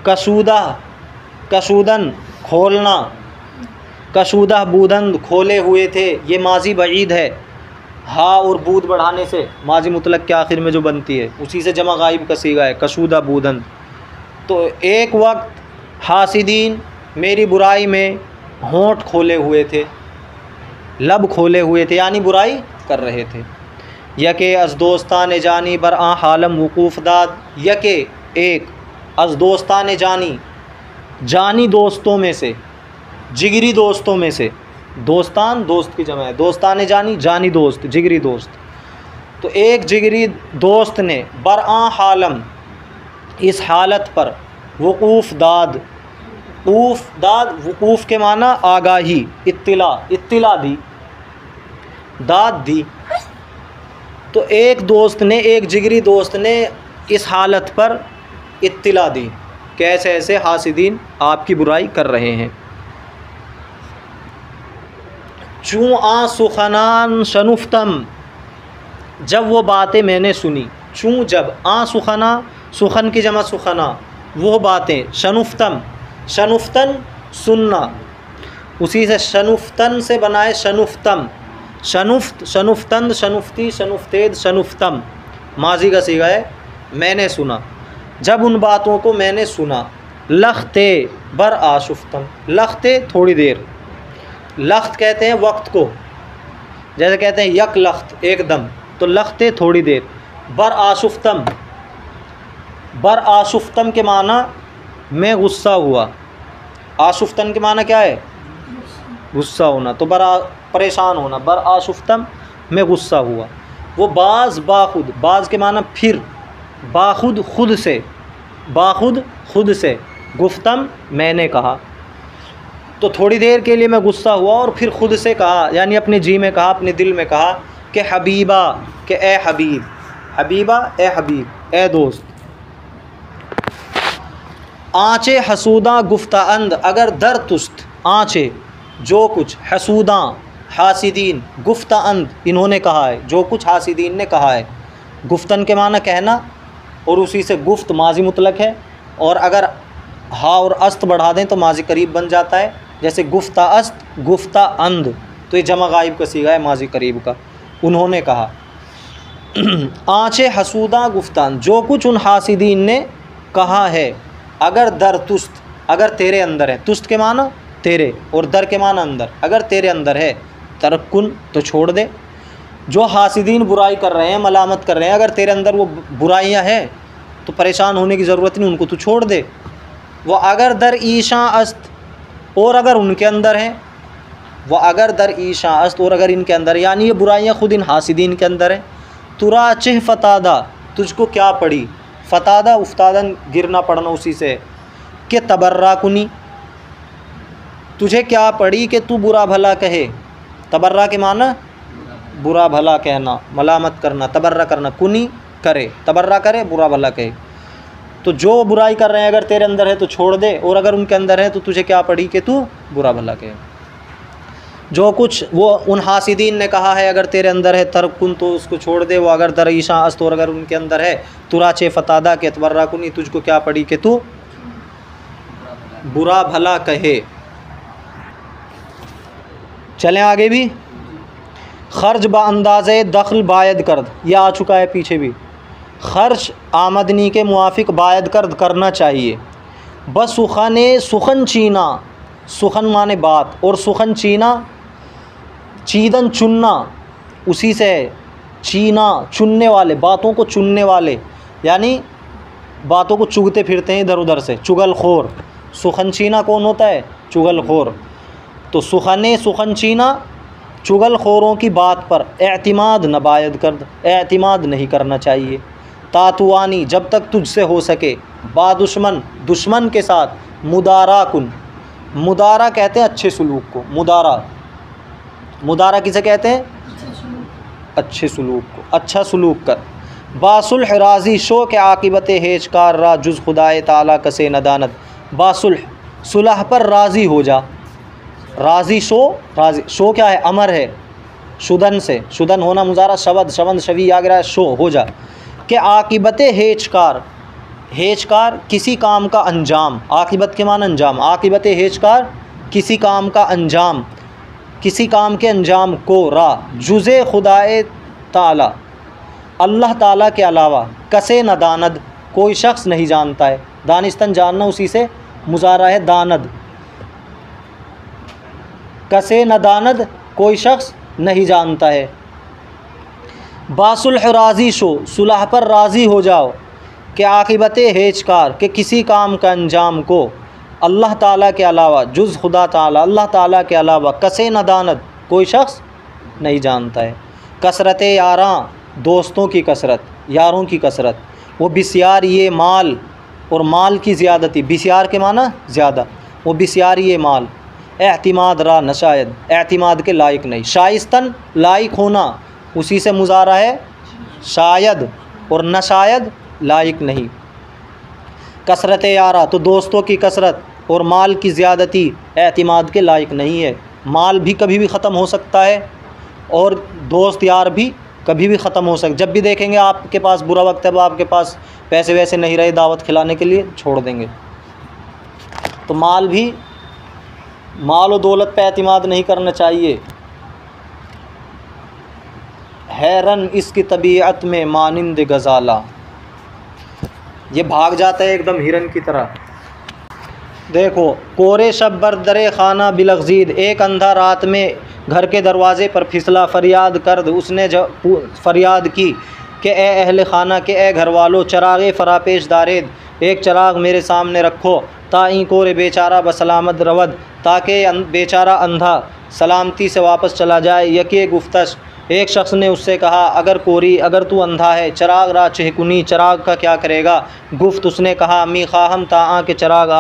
कसूदा कसूदन खोलना, कसूदा बूदंद खोले हुए थे, ये माजी बईद है। हा और बूद बढ़ाने से माजी मुतलक के आखिर में जो बनती है उसी से जमा गायब का सीगा है, कसूदा बूदंद। तो एक वक्त हासिदीन मेरी बुराई में होंठ खोले हुए थे, लब खोले हुए थे, यानी बुराई कर रहे थे। यके अज दोस्तान जानी बर आ हालम वकूफ़ दाद, यके एक अज दोस्तान जानी, जानी दोस्तों में से, जिगरी दोस्तों में से। दोस्तान दोस्त की जमा है, दोस्तान जानी जानी दोस्त, जिगरी दोस्त। तो एक जिगरी दोस्त ने बर आ हालम इस हालत पर, वकूफ़ दाद, वकूफ़ दाद, वकूफ़ के माना आगाही, इत्तिला, इत्तिला दी। दाद दी। तो एक दोस्त ने, एक जिगरी दोस्त ने इस हालत पर इत्तिला दी कि ऐसे ऐसे हासिदीन आपकी बुराई कर रहे हैं। चूँ आ सुखनान शनुफ्तम, जब वो बातें मैंने सुनी, चूँ जब, आ सुखना, सुखन की जमा सुखना, वो बातें, शनुफ्तम, शनुफ्तन सुनना, उसी से शनुफ्तन से बनाए शनुफ्तम, शनुफ्त, शनुफ्तंद, शनुफ्ती, शनुफ्तेद, शनुफ्तम, माजी का सीगा है, मैंने सुना। जब उन बातों को मैंने सुना, लख्ते बर आशुफ्तम, लख्ते थोड़ी देर, लख्त कहते हैं वक्त को, जैसे कहते हैं यक लख्त एकदम, तो लख्ते थोड़ी देर, बर आशुफ्तम, बर आशुफ्तम के माना मैं गुस्सा हुआ, आशुफ्तन के माना क्या है, गुस्सा होना, तो परेशान होना, बर आशुफ्तम मैं गुस्सा हुआ। वो बाज़ बाखुद, बाज़ के माना फिर, बाखुद खुद से, बाखुद खुद से, गुफ्तम मैंने कहा, तो थोड़ी देर के लिए मैं गुस्सा हुआ और फिर खुद से कहा, यानी अपने जी में कहा, अपने दिल में कहा कि हबीबा, कि ए हबीब, हबीबा ए हबीब, ए दोस्त। आँचे हसूदा गुफ्ता अंद, अगर दर तुस्त, आँचे जो कुछ, हसूदा हासिदीन, गुफ्ता अंद इन्होंने कहा है, जो कुछ हासिदीन ने कहा है। गुफ्तन के माना कहना, और उसी से गुफ्त माजी मुतलक है, और अगर हा और अस्त बढ़ा दें तो माजी करीब बन जाता है, जैसे गुफ्ता अस्त, गुफ्ता अंद, तो ये जमा गायब का सीगा है माजी करीब का। उन्होंने कहा आँचे हसूदा गुफ्तान, जो कुछ उन हासिदीन ने कहा है, अगर दर तुस्त, अगर तेरे अंदर है, तुस्त के माना तेरे, और दर के माना अंदर, अगर तेरे अंदर है, तरकुन तो छोड़ दे। जो हासिदीन बुराई कर रहे हैं, मलामत कर रहे हैं, अगर तेरे अंदर वो बुराइयां हैं तो परेशान होने की ज़रूरत नहीं, उनको तू छोड़ दे। वो अगर दर ईशा अस्त, और अगर उनके अंदर हैं, वो अगर दर ईशा अस्त, और अगर इनके अंदर, यानी ये बुराइयां खुद इन हासिदीन के अंदर हैं। तुरा चिह फतादा, तुझको क्या पड़ी, फतादा उफ्तादन गिरना पड़ना उसी से, कि तबर्रा कुनी, तुझे क्या पड़ी कि तू बुरा भला कहे। तबर्रा के माना बुरा भला कहना, मलामत करना, तबर्रा करना, कुनी करे, तबर्रा करे, बुरा भला कहे। तो जो बुराई कर रहे हैं अगर तेरे अंदर है तो छोड़ दे, और अगर उनके अंदर है तो तुझे क्या पड़ी कि तू बुरा भला कहे। जो कुछ वो उन हासिदीन ने कहा है अगर तेरे अंदर है, तरकुन तो उसको छोड़ दे। वो अगर दर ईशा अस्त, और अगर उनके अंदर है, तुराचे फतादा के तबर्रा कुनी, तुझको क्या पड़ी कि तू बुरा भला कहे। चलें आगे भी। खर्च बाअंदाज़े दख्ल बायद कर्द, यह आ चुका है पीछे भी। खर्च आमदनी के मुआफिक बायद कर्द करना चाहिए। बस सुखने सुखन चीना, सुखन माने बात, और सुखन चीना चीदन चुनना, उसी से चीना चुनने वाले, बातों को चुनने वाले, यानी बातों को चुगते फिरते हैं इधर उधर से, चुगलखोर। सुखन चीना कौन होता है, चुगलखोर। तो सुखने सुखन चीना, चुगलखोरों की बात पर एतमाद न बायद कर्द, एतमाद नहीं करना चाहिए। तातुआनी, जब तक तुझसे हो सके, बादुश्मन, दुश्मन के साथ, मुदारा कुन, मुदारा कहते हैं अच्छे सलूक को, मुदारा, मुदारा किसे कहते हैं, अच्छे सलूक को, अच्छा सलूक कर। बासुल्ह राज़ी शो के आकिबत हेजकार रा जुज़ खुदाए ताला कसे नदानत, बासुल्ह सुलह पर राज़ी हो जा। राज़ी शो, राज़ी शो क्या है, अमर है, शुदन से, शुदन होना मुजारा, शवद शवंद शवी आ गया, शो हो जा। के आकिबत हेजकार, हेजकार किसी काम का अंजाम, आकिबत के मान अंजाम, आकिबत हेजकार किसी काम का अंजाम, किसी काम के अंजाम को, रा जुज़े खुदाए ताला, अल्लाह ताला के अलावा, कसे न दानद, कोई शख्स नहीं जानता है। दानिस्तन जानना उसी से मुजारा है, दानद, कसे न दानद, कोई शख्स नहीं जानता है। बासुल्ह राज़ी शो, सुलह पर राज़ी हो जाओ। कि आकिबत हेजकार, के किसी काम का अंजाम को, अल्लाह ताला के अलावा, जुज़ खुदा ताला, अल्लाह ताला के अलावा, कसे न दानद, कोई शख्स नहीं जानता है। कसरत यारां, दोस्तों की कसरत, यारों की कसरत। वो बिस्यार ये माल, और माल की ज़्यादती, बिस्यार के माना ज़्यादा, वो बिस्यार ये माल। एतिमाद रा न शायद, एतिमाद के लायक नहीं। शाइस्तन लायक होना, उसी से मुजारा है शायद, और न शायद लायक नहीं। कसरत यारा तो दोस्तों की कसरत, और माल की ज़्यादती एतिमाद के लायक नहीं है। माल भी कभी भी ख़त्म हो सकता है और दोस्त यार भी कभी भी ख़त्म हो सकता। जब भी देखेंगे आपके पास बुरा वक्त है, आपके पास पैसे वैसे नहीं रहे दावत खिलाने के लिए, छोड़ देंगे। तो माल और दौलत पे एतिमाद नहीं करना चाहिए। हैरन इसकी तबीयत में मानिंद गज़ाला, ये भाग जाता है एकदम हिरन की तरह। देखो, कोरे शब बर दरे खाना बिलगजीद, एक अंधा रात में घर के दरवाज़े पर फिसला, फरियाद करद उसने फरियाद की कि ए अहल खाना के ए घर वालों, चरागे फरापेश दारेद, एक चराग मेरे सामने रखो, ताई कोरे बेचारा बसलामत रवद, ताकि बेचारा अंधा सलामती से वापस चला जाए। यके गुफ्तश, एक शख्स ने उससे कहा, अगर कोरी अगर तू अंधा है, चराग रा चहकुनी, चराग का क्या करेगा। गुफ्त उसने कहा, मी खाहम ता के चराग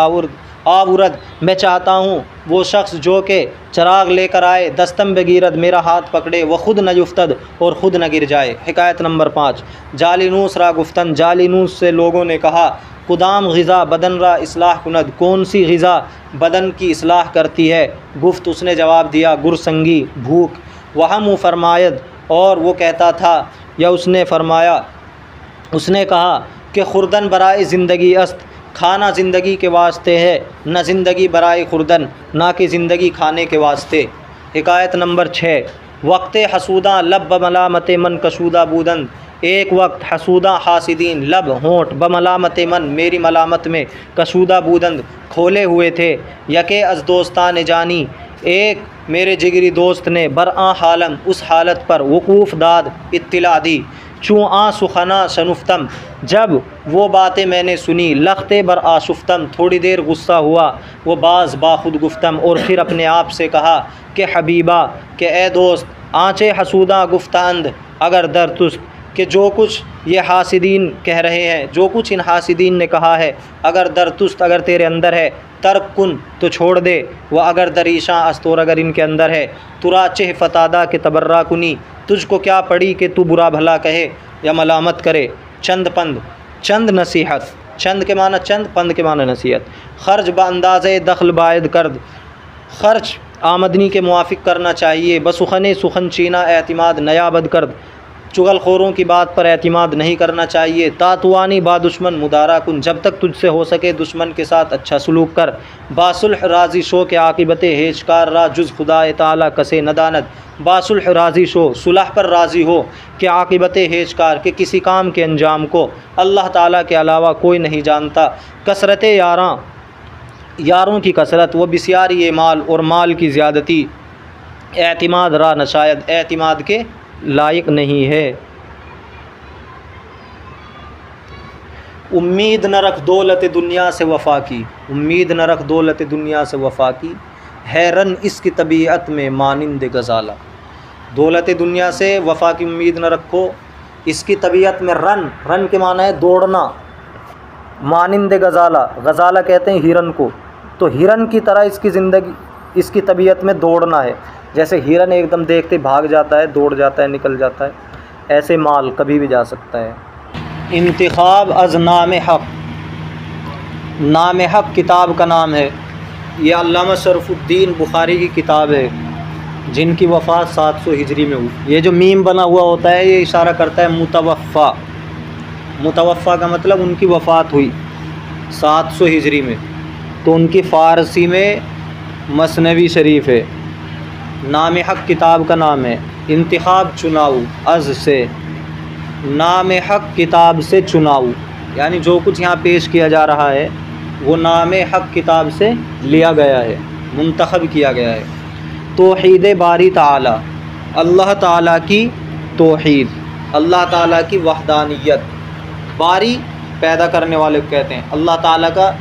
आवुरद, मैं चाहता हूँ वो शख्स जो के चराग लेकर आए, दस्तम बगीरद मेरा हाथ पकड़े, व ख़ुद न युफ्तद और ख़ुद न गिर जाए। हिकायत नंबर 5। जालिनूस रा गुफ्तन, जालिनूस से लोगों ने कहा, कुदाम ग़िज़ा बदन रा इस्लाह कुनद, कौन सी ग़िज़ा बदन की इस्लाह करती है। गुफ्त उसने जवाब दिया, गुरसंगी भूख। वहम फरमायद, और वो कहता था या उसने फरमाया, उसने कहा कि खुर्दन बराए ज़िंदगी अस्त, खाना ज़िंदगी के वास्ते है, न ज़िंदगी बराए खुर्दन, ना कि ज़िंदगी खाने के वास्ते। हिकायत नंबर 6। वक्त हसूदा लब बमलामत मन कशूदा बूदन, एक वक्त हसूदा हासिदीन लब होंठ बमलामत मन मेरी मलामत में, कशूदा बूदंद खोले हुए थे। यके अज दोस्तान जानी, एक मेरे जिगरी दोस्त ने, बरआ हालम उस हालत पर, वकूफ़ दाद इत्तिला दी, चूँ आ सुखना शनुफ्तम जब वो बातें मैंने सुनी, लखते बर आशुफ्तम थोड़ी देर गुस्सा हुआ, वो बाज़ बाखुद गुफ्तम, और फिर अपने आप से कहा कि हबीबा के ए दोस्त, आँचे हसूदा गुफ्तांद अगर दरतुस्त, कि जो कुछ ये हासिदीन कह रहे हैं, जो कुछ इन हासिदीन ने कहा है, अगर दरतुस्त अगर तेरे अंदर है, तर्क कुन तो छोड़ दे, वह अगर दरीशा अस्तोर अगर इनके अंदर है, तुरा चह फतादा के तबर्रा कुनी, तुझको क्या पड़ी कि तू बुरा भला कहे या मलामत करे। चंद पंद, चंद नसीहत, चंद के माना चंद, पंद के माना नसीहत। खर्च बांदाज़े दखल बायद कर्द, खर्च आमदनी के मुआफ़िक करना चाहिए। बसुखने सुखन चीना एतिमाद नया बद कर्द, चुगलखोरों की बात पर एतिमाद नहीं करना चाहिए। तातुआनी बा दुश्मन मुदारा कुन, जब तक तुझसे हो सके दुश्मन के साथ अच्छा सलूक कर। बासुल्ह राज़ी शो के आक़िबत हेजकार रा जुज़ खुदा ताला कसे नदानत, बासुल्ह राज़ी शो सुलह पर राज़ी हो कि आक़िबत हेजकार के किसी काम के अंजाम को अल्लाह ताला के अलावा कोई नहीं जानता। कसरत यारों की कसरत, वो बिस्यारी ये माल और माल की ज़्यादती, एतिमाद रा न शायद एतिमाद के लायक नहीं है। उम्मीद न रख दौलत दुनिया से वफ़ा की, उम्मीद न रख दौलत दुनिया से वफ़ा की, हैरन इसकी तबीयत में मानिंद गज़ाला, दौलत दुनिया से वफ़ा की उम्मीद न रखो, इसकी तबीयत में रन, रन के माना है दौड़ना, मानिंद गज़ाला, गज़ाला कहते हैं हिरन को, तो हिरन की तरह इसकी ज़िंदगी, इसकी तबीयत में दौड़ना है। जैसे हिरन एकदम देखते भाग जाता है, दौड़ जाता है, निकल जाता है, ऐसे माल कभी भी जा सकता है। इंतिखाब अज़ नाम हक़, नाम हक़ किताब का नाम है, ये अल्लामा शरफुद्दीन बुखारी की किताब है, जिनकी वफ़ात 700 हिजरी में हुई। ये जो मीम बना हुआ होता है ये इशारा करता है मुतवफ़ा, मुतवफ़ा का मतलब उनकी वफ़ात हुई 700 हिजरी में, तो उनकी फ़ारसी में मसनवी शरीफ है। नाम हक़ किताब का नाम है। इंतिखाब चुनाव, अज़ से, नाम हक़ किताब से चुनाव, यानी जो कुछ यहाँ पेश किया जा रहा है वो नाम हक़ किताब से लिया गया है, मुंतखब किया गया है। तौहीद बारी ताला, अल्लाह ताला की तौहीद, अल्लाह ताला की वहदानियत। बारी पैदा करने वाले को कहते हैं, अल्लाह ताला का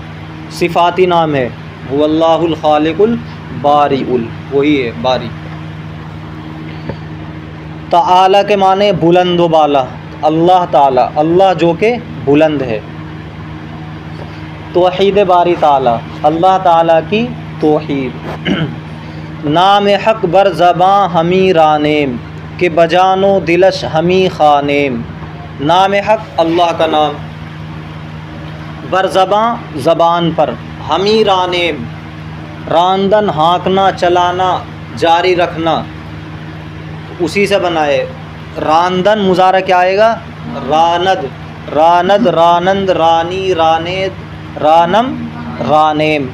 सिफ़ाती नाम है, हुवल्लाहुल खालिकुल बारीउल, वही है बारी। ताला के माने बुलंद व बाला, अल्लाह ताला, अल्लाह जो के बुलंद है। तौहीद बारी ताला, अल्लाह ताला की तौहीद। नाम हक बर ज़बां हमी रानेम के बजानो दिलश हमी खानेम। नाम हक अल्लाह का नाम, बर ज़बां ज़बान पर, हमी रानेम रांदन हाँकना चलाना जारी रखना, उसी से बनाए। रांदन मुज़ारा क्या आएगा? रानद, रानद, रानंद, रानी, रानेद, रानम, रानेम।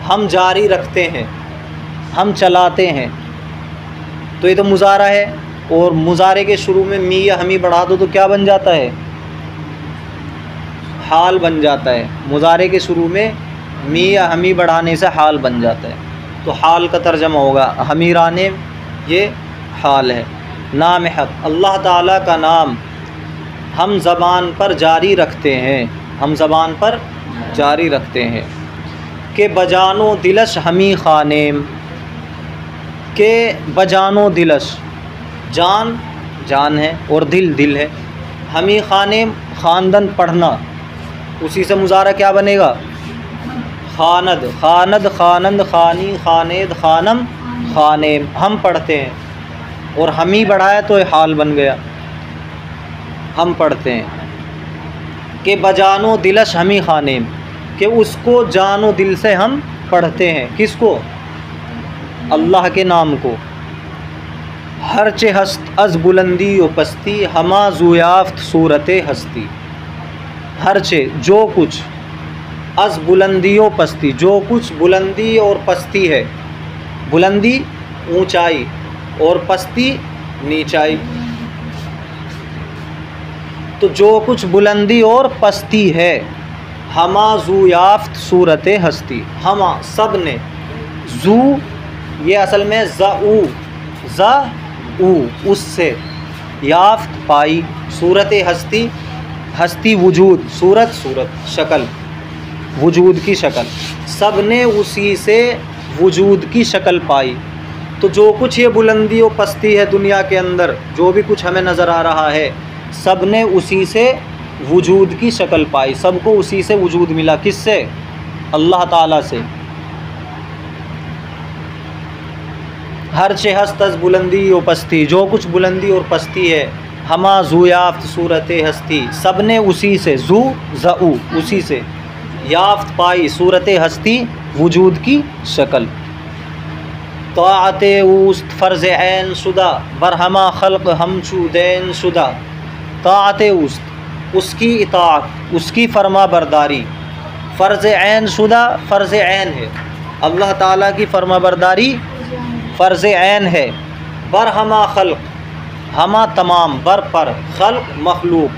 हम जारी रखते हैं, हम चलाते हैं। तो ये तो मुज़ारा है, और मुज़ारे के शुरू में मी या हमी बढ़ा दो तो क्या बन जाता है? हाल बन जाता है। मुज़ारे के शुरू में मी या हमी बढ़ाने से हाल बन जाता है। तो हाल का तर्जमा होगा हमी रानेम, ये हाल है। नाम हक अल्लाह ताला का नाम हम ज़बान पर जारी रखते हैं, हम ज़बान पर जारी रखते हैं। के बजानो दिलश हमी खानेम, के बजानो दिलश, जान जान है और दिल दिल है। हमी खानेम ख़ानदन पढ़ना, उसी से मुज़ारा क्या बनेगा? खानद, खानद, खानंद, खानी, खानेद, खानम, खानेम। हम पढ़ते हैं, और हमी बढ़ाया तो हाल बन गया, हम पढ़ते हैं। के बजानो दिलश हमी खानेम, कि उसको जानो दिल से हम पढ़ते हैं। किसको? अल्लाह के नाम को। हर चे हस्त अज बुलंदी व पस्ती हमा ज़ुयाफ्त सूरत हस्ती। हर चे जो कुछ, अज बुलंदी व पस्ती जो कुछ बुलंदी और पस्ती है। बुलंदी ऊंचाई और पस्ती नीचाई। तो जो कुछ बुलंदी और पस्ती है, हमा ज़ुयाफ्त सूरत हस्ती, हमा सब ने, जू ये असल में ज़ऊ, ज़ऊ उससे, याफ्त पाई, सूरत हस्ती, हस्ती वजूद, सूरत सूरत शक्ल, वजूद की शक्ल, सब ने उसी से वजूद की शक्ल पाई। तो जो कुछ ये बुलंदी और पस्ती है दुनिया के अंदर, जो भी कुछ हमें नज़र आ रहा है, सब ने उसी से वजूद की शक्ल पाई, सबको उसी से वजूद मिला। किससे? अल्लाह ताला से। हर चे हस्त अज बुलंदी व पस्ती जो कुछ बुलंदी और पस्ती है, हमा ज़ुयाफ्त सूरत हस्ती सब ने उसी से, ज़ू ज़ऊ उसी से, याफ्त पाई सूरत हस्ती वजूद की शक्ल। ताअते उस्त फ़र्ज़ ऐन शुदा बरहमा खल्क़ हमचू दैन शुदा। ताअते उस्त उसकी इताअत, उसकी फरमा बरदारी, फ़र्ज़ ऐन शुदा फ़र्ज़ ऐन है, अल्लाह ताला की फरमा बरदारी फ़र्ज़ ऐन है। बरहमा खल्क़, हमा तमाम, बर पर, खल्क़ मखलूक,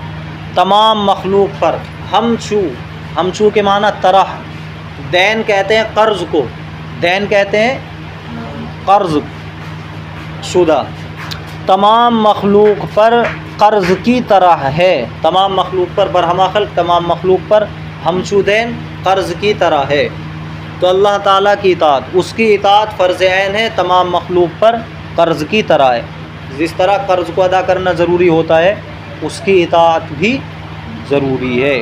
तमाम मखलूक पर, हमचू, हमचू के माना तरह, दैन कहते हैं कर्ज़ को, दैन कहते हैं कर्ज़ शुदा, तमाम मखलूक पर कर्ज़ की तरह है। तमाम मखलूक पर, बरहमा खल्क़ तमाम मखलूक पर, हमचू दैन कर्ज़ की तरह है। तो अल्लाह ताला की इताअत, उसकी इताअत फ़र्ज़ ऐन है, तमाम मखलूक पर कर्ज़ की तरह है। जिस तरह कर्ज़ को अदा करना ज़रूरी होता है, उसकी इताअत भी ज़रूरी है।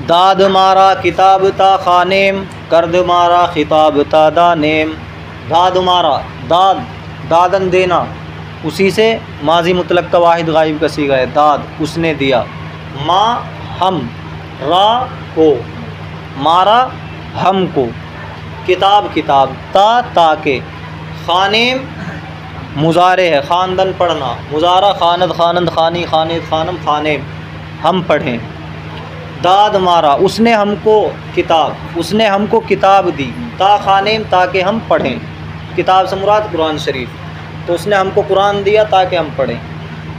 दाद मारा किताब ता खानेम कर्द मारा खिताब ता दानेम। दाद मारा, दाद दादन देना, उसी से माजी मुतलक का वाहिद गायब का सीगा है, दाद उसने दिया। माँ हम, रा को, मारा हमको, किताब किताब, ता ताके, खानेम मुज़ारे है, ख़ानदन पढ़ना, मुज़ारा खानद खानंद खानी खानेद खानम खानेम हम पढ़ें। दाद मारा उसने हमको किताब, उसने हमको किताब दी, ता खानेम ताकि हम पढ़ें, किताब से मुराद कुरान शरीफ, तो उसने हमको कुरान दिया ताकि हम पढ़ें।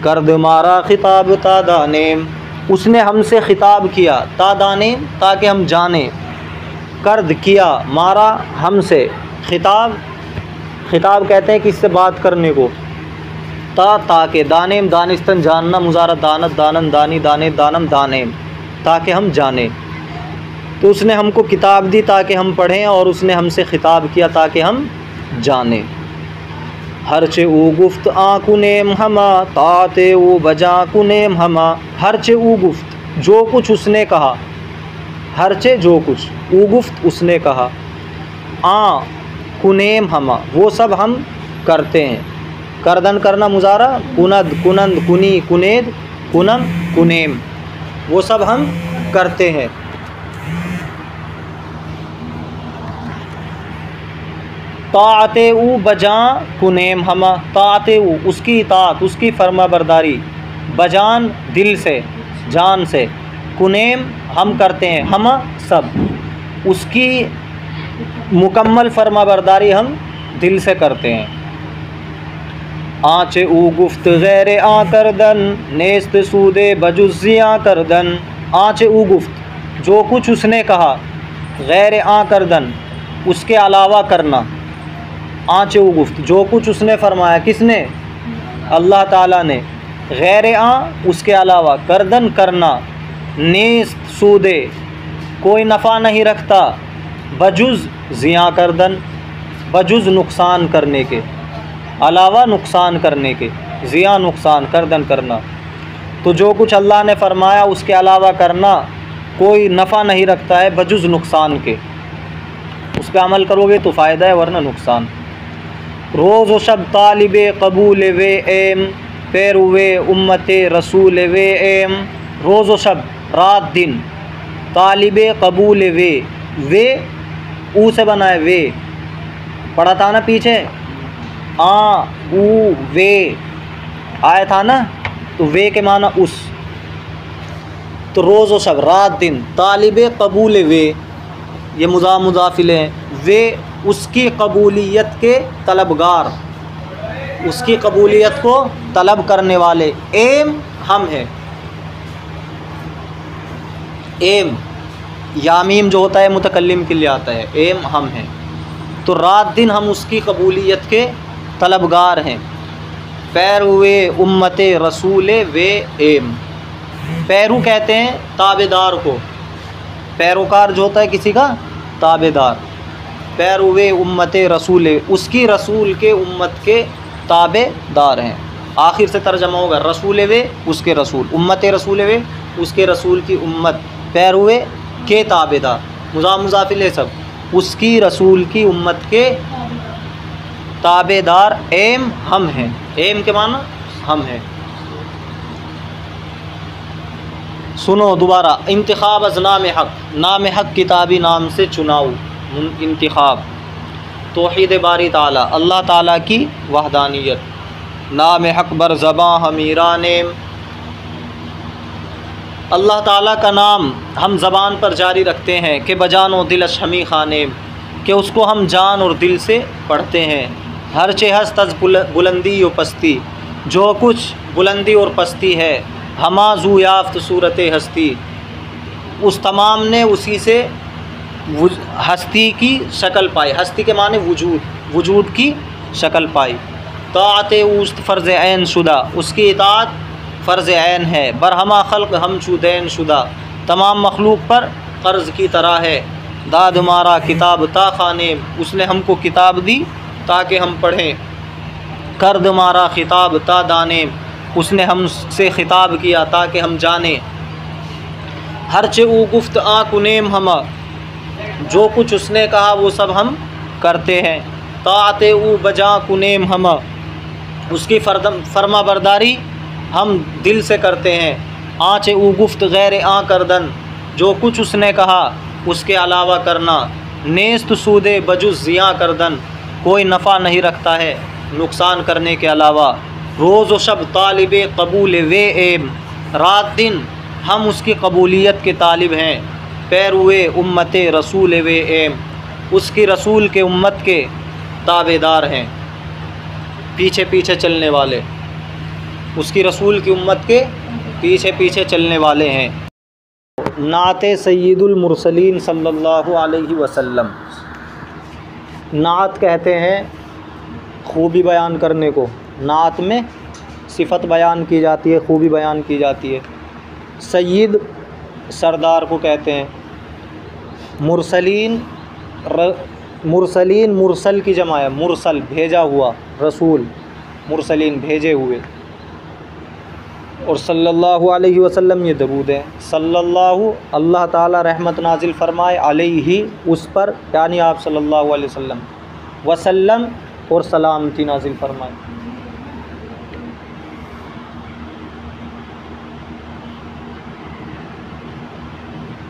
कर्द मारा खिताब ता दानेम उसने हमसे खिताब किया, ता दानेम ताकि हम जानें, कर्द किया, मारा हमसे, खिताब खिताब कहते हैं किससे बात करने को, ताकि, दानेम दानिस्तन जानना, मुज़ारा दानत दानन दानी दाने दानम दानेम ताकि हम जानें। तो उसने हमको किताब दी ताकि हम पढ़ें, और उसने हमसे खिताब किया ताकि हम जानें। हरचे ऊ गुफ्त आकुनेम हमा ताते ऊ बजाकुनेम हमा। हरचे ऊ गुफ्त जो कुछ उसने कहा, हरचे जो कुछ, ऊ गुफ्त उसने कहा, कुनेम हमा, वो सब हम करते हैं। करदन करना मुजारा, कुनद कुनंद कुनी कुनेद कुनम कुनेम, वो सब हम करते हैं। ताअते उ बजा कुनेम हमा, ताअते उ उसकी इताअत, उसकी फर्मा बरदारी, बजान दिल से जान से, कुनेम हम करते हैं, हम सब, उसकी मुकम्मल फर्मा बरदारी हम दिल से करते हैं। आँचे उ गुफ्त गैर आ करदन, नेस्त सूदे बजुज़ियाँ करदन। आँचे उ गुफ्त जो कुछ उसने कहा, गैर आ करदन उसके अलावा करना। आँचे उ गुफ्त जो कुछ उसने फरमाया, किसने? अल्लाह ताला ने। गैर आ उसके अलावा, करदन करना, नेस्त सूदे कोई नफ़ा नहीं रखता, बजुज़ ज़िया करदन बजुज़ नुकसान करने के, अलावा नुकसान करने के, ज़िया नुकसान करदन करना। तो जो कुछ अल्लाह ने फरमाया उसके अलावा करना कोई नफ़ा नहीं रखता है बजुज़ नुकसान के, उस पर अमल करोगे तो फ़ायदा है वरना नुकसान। रोज़ व शब तालिब कबूल वे एम, पैरुवे उम्मत रसूल वे एम। रोज़ व शब रात दिन, तालिब कबूल वे ऊ से बना है, वे पढ़ा था ना पीछे, आ ऊ वे आया था ना, तो वे के माना उस। तो रोज़ व शब रात दिन, तालिब कबूल वे ये मुज़ाफिले हैं, वे उसकी कबूलियत के तलबगार, उसकी कबूलियत को तलब करने वाले। एम हम हैं, एम यामीम जो होता है मुतकल्लिम के लिए आता है, एम हम हैं। तो रात दिन हम उसकी कबूलियत के तलबगार हैं। पैरुए उम्मत रसूल वे एम, पैरू कहते हैं ताबेदार को, पैरोकार जो होता है किसी का ताबेदार। पैरुए उम्मत रसूल, उसकी रसूल के उम्मत के ताबेदार हैं। आखिर से तर्जमा होगा रसूल वे उसके रसूल, उम्मत रसूल वे उसके रसूल की उम्मत, पैरुए के ताबेदार, मुज़ाफिल सब, उसकी रसूल की उम्मत के ताबेदार। एम हम हैं, एम के माना हम हैं। सुनो दोबारा, इंतखाब अज़ नाम हक़, नाम हक़ किताबी नाम से चुनाव, इंतखाब तौहीद बारी ताला, अल्लाह ताला की वहदानियत। नाम हक़ बर ज़बां हमीरा नेम, अल्लाह ताला का नाम हम ज़बान पर जारी रखते हैं कि बजानो दिल शमी खानेम, कि उसको हम जान और दिल से पढ़ते हैं। हर चेहस तज बुलंदी व पस्ती, जो कुछ बुलंदी और पस्ती है, हमाजू याफ्त सूरत हस्ती, उस तमाम ने उसी से हस्ती की शक्ल पाई। हस्ती के माने वजूद, वजूद की शक्ल पाई। ताअत उस्त फ़र्ज़ ऐन शुदा, उसकी इताअत फ़र्ज़ ऐन है। बरहमा खल्क़ हम चुदैन शुदा, तमाम मखलूक पर क़र्ज़ की तरह है। दाद मारा किताब ता खाने, उसने हमको किताब दी ताकि हम पढ़ें। कर्द मारा खिताब ता दाने, उसने हमसे ख़िताब किया ताकि हम जानें। हरचे ऊ गुफ्त आ कुनेम हमा, जो कुछ उसने कहा वो सब हम करते हैं। ताअते ऊ बजा कुनेम हमा, उसकी फरमा बरदारी हम दिल से करते हैं। आँचे ऊ गुफ्त गैर आ करदन, जो कुछ उसने कहा उसके अलावा करना। नेस्त सूदे बजुज़ ज़िया करदन, कोई नफ़ा नहीं रखता है नुकसान करने के अलावा। रोज़ व शब तालिब कबूल वे एम, रात दिन हम उसकी कबूलियत के तालिब हैं। पैरुए उम्मत रसूल वे एम, उसकी रसूल के उम्मत के ताबेदार हैं, पीछे पीछे चलने वाले, उसकी रसूल की उम्मत के पीछे पीछे चलने वाले हैं। नाते सय्यदुल मुरसलीन सल्लल्लाहु अलैहि वसल्लम, नात कहते हैं खूबी बयान करने को। नात में सिफत बयान की जाती है, खूबी बयान की जाती है। सय्यद सरदार को कहते हैं। मुरसलीन मुरसलीन मुरसल की जमा है, मुरसल भेजा हुआ, रसूल मुरसलीन भेजे हुए। और सल्लल्लाहु अलैहि वसल्लम ये दरूद है। सल्लल्लाहु अल्लाह ताला रहमत नाजिल फरमाए, अलैहि उस पर, यानी आप सल्लल्लाहु अलैहि वसल्लम। वसल्लम और सलामती नाजिल फरमाए।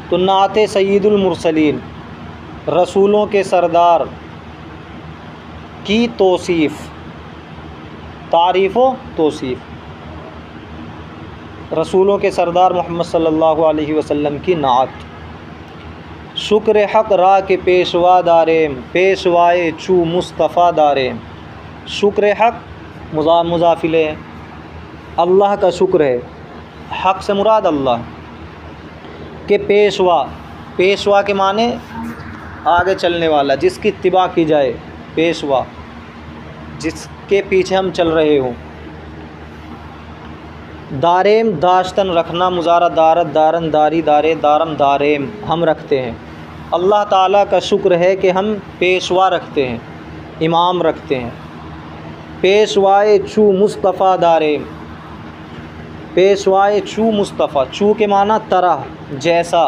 तो नाते सय्यदुल मुरसलीन, रसूलों के सरदार की तौसीफ़, तारीफ़ व तौसीफ़, रसूलों के सरदार मोहम्मद सल्लल्लाहु अलैहि वसल्लम की नात। शुक्र हक़ रा के पेशवा दारेम, पेशवाए चू मुस्तफ़ा दारेम। शुक्र हक़ मुज़ाफिले है, अल्लाह का शुक्र है, हक़ से मुराद अल्लाह के पेशवा, पेशवा के माने आगे चलने वाला, जिसकी इत्तिबा की जाए, पेशवा जिसके पीछे हम चल रहे हों। दारेम दाश्तन रखना, मुजारा दारत दारन दारी दारे दारम दारेम हम रखते हैं। अल्लाह ताला का शुक्र है कि हम पेशवा रखते हैं, इमाम रखते हैं। पेशवाए चू मुस्तफ़ा दारेम, पेशवाए चू मुस्तफ़ा, चू के माना तरह, जैसा।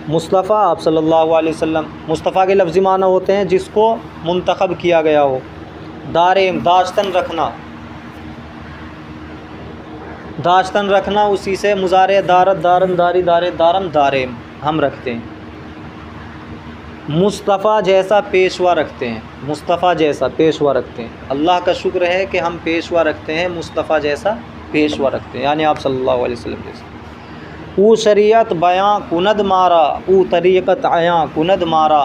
मुस्तफ़ा आप सल्लल्लाहु अलैहि वसल्लम, मुस्तफ़ा के लफ्ज़ी माना होते हैं जिसको मुंतखब किया गया हो। दारेम दाश्तन रखना, दाश्तन रखना, उसी से मुजारे दारत दारन दारी दारे दारम दारेम हम रखते हैं। मुस्तफ़ा जैसा पेशवा रखते हैं, मुस्तफ़ा जैसा पेशवा रखते हैं। अल्लाह का शुक्र है कि हम पेशवा रखते हैं, मुस्तफ़ा जैसा पेशवा रखते हैं, यानी आप सल्लल्लाहु अलैहि वसल्लम जैसा। ऊ शरीयत बयां कुनद मारा, ऊ तरीक़त आयां कुनद मारा।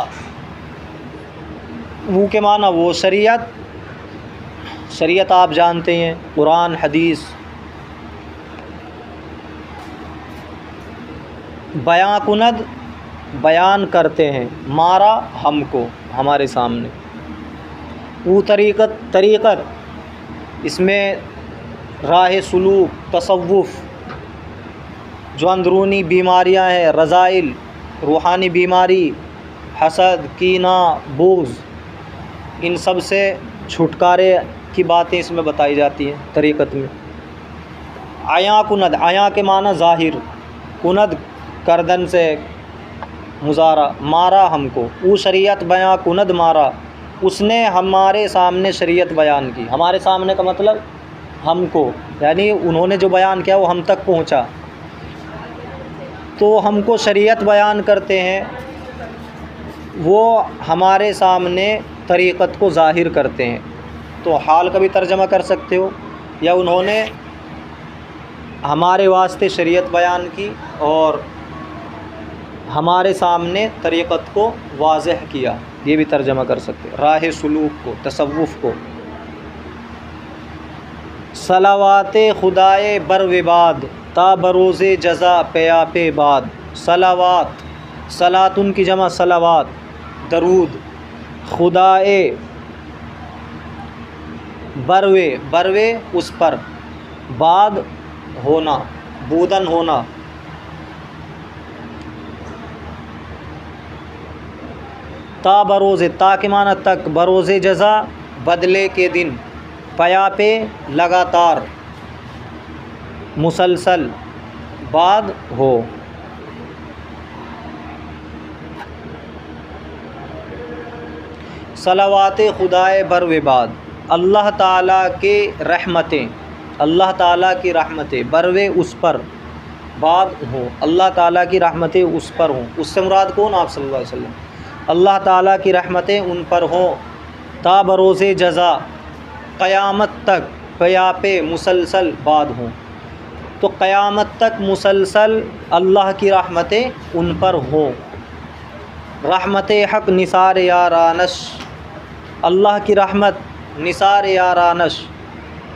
वो के माना वो शरीयत, शरीयत आप जानते हैं, कुरान हदीस। बयां कुनद बयान करते हैं, मारा हमको, हमारे सामने। वो तरीक़त, तरीक़त इसमें राह सुलूक, तसव्वुफ़, जो अंदरूनी बीमारियां हैं, रज़ाइल, रूहानी बीमारी, हसद, कीना, बुग़्ज़, इन सब से छुटकारे की बातें इसमें बताई जाती हैं तरीक़त में। आया कुनद, आया के माना ज़ाहिर, कुनद करदन से मुजारा, मारा हमको। वो शरीयत बयां कुनद मारा, उसने हमारे सामने शरीयत बयान की। हमारे सामने का मतलब हमको, यानी उन्होंने जो बयान किया वो हम तक पहुंचा। तो हमको शरीयत बयान करते हैं, वो हमारे सामने तरीक़त को ज़ाहिर करते हैं। तो हाल का भी तर्जमा कर सकते हो, या उन्होंने हमारे वास्ते शरीयत बयान की और हमारे सामने तरीक़त को वाज़ह किया, ये भी तर्जमा कर सकते हैं। राह सुलूक को, तसव्वुफ़ को। सलावाते खुदाए बरविबाद, ता बरोज़े जज़ा प्यापे बाद। सलावात, सलातुन की जमा सलावात, दरूद। खुदाए बरवे, बरवे उस पर, बाद होना, बूदन होना। ता बरोज़े, ता के माना तक, बरोज़े जज़ा बदले के दिन, पया पे लगातार, मुसलसल, बाद हो। सलावाते खुदाए बरविबाद, अल्लाह ताला के रहमतें, अल्लाह ताला की रहमतें, बरवे उस पर, बाद हो, अल्लाह ताला की रहमतें उस पर हों। उससे मुराद कौन? आप सल्लल्लाहु अलैहि वसल्लम। अल्लाह ताला की रहमतें उन पर हों, ता बरोज़े जज़ा, क़यामत तक, क़या पे मुसलसल, बाद हों। तो क़यामत तक मुसलसल अल्लाह की रहमतें उन पर हों। रहमत हक़ निसार यारानश, अल्लाह की रहमत निसार यारानश,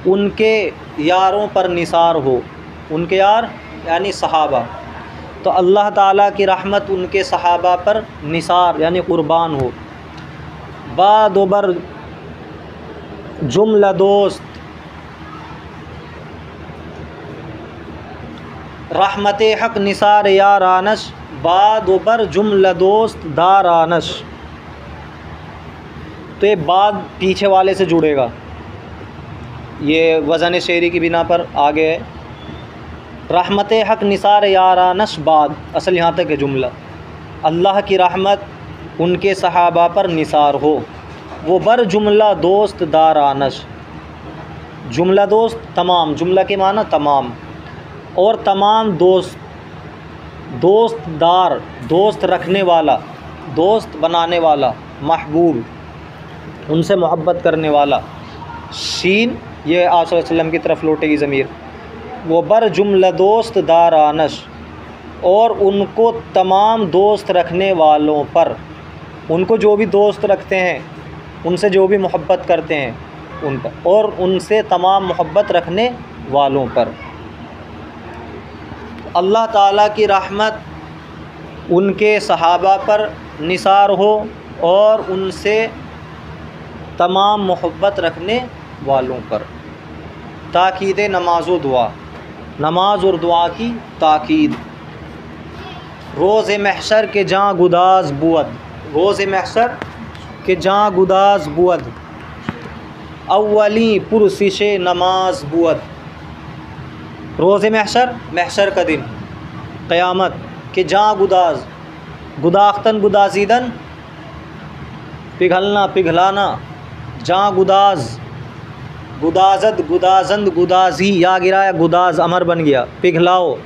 उनके यारों पर निसार हो। उनके यार यानी सहाबा। तो अल्लाह ताला की रहमत उनके सहाबा पर निसार यानी क़ुरबान हो। बादोबर जुमला दोस्त, रहमत हक़ निसार यारानश, बादोबर जुमला दोस्त दारानश। तो ये बाद पीछे वाले से जुड़ेगा, ये वज़न शेरी की बिना पर आगे है। रहमत हक़ निसार यारानश बाद, असल यहाँ तक है जुमला। अल्लाह की रहमत उनके सहाबा पर निसार हो, वो बर जुमला दोस्त दारानश, जुमला दोस्त तमाम, जुमला के माना तमाम, और तमाम दोस्त, दोस्तदार दोस्त रखने वाला, दोस्त बनाने वाला, महबूब उनसे मोहब्बत करने वाला। शीन ये आप सल्लल्लाहु अलैहि वसल्लम की तरफ लौटेगी ज़मीर। वो बर जुमला दोस्त दारानश, और उनको तमाम दोस्त रखने वालों पर, उनको जो भी दोस्त रखते हैं, उनसे जो भी मोहब्बत करते हैं उन पर, और उनसे तमाम मोहब्बत रखने वालों पर। अल्लाह ताला की रहमत उनके सहाबा पर निसार हो और उनसे तमाम मोहब्बत रखने वालों पर। ताकीद नमाज व दुआ, नमाज और दुआ की ताकीद। रोज़ महशर के जहाँ गुदाज बुअद, रोज़ महशर के जहाँ गुदाज बुअद, अव्वली पुरसिश नमाज बुअद। रोज़ महशर, महशर का दिन, क़यामत के जहाँ गुदाज, गुदाख्तन गुदाजीदन पिघलना पिघलाना, जहाँ गुदाज, गुदाजद गुदाजंद गुदाजी, या गिराया गुदाज अमर बन गया, पिघलाओ,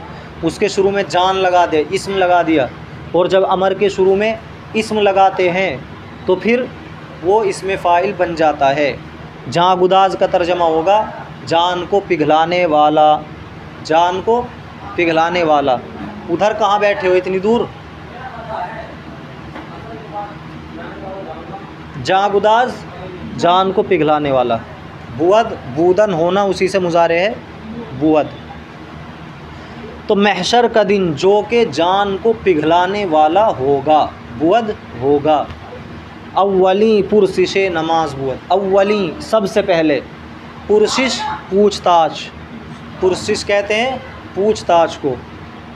उसके शुरू में जान लगा दे, इस्म लगा दिया, और जब अमर के शुरू में इस्म लगाते हैं तो फिर वो इसमें फ़ाइल बन जाता है। जहाँ गुदाज का तर्जमा होगा जान को पिघलाने वाला, जान को पिघलाने वाला। उधर कहाँ बैठे हो इतनी दूर? जहाँ गुदाज जान को पिघलाने वाला। बुअद, बूदन होना उसी से मुजारे है बुअद। तो महशर का दिन जो कि जान को पिघलाने वाला होगा, बुअद होगा। अव्वली पुरसिश नमाज बुअद, अव्वली सबसे पहले, पुरसिश पूछताछ, पुरसिश कहते हैं पूछताछ को,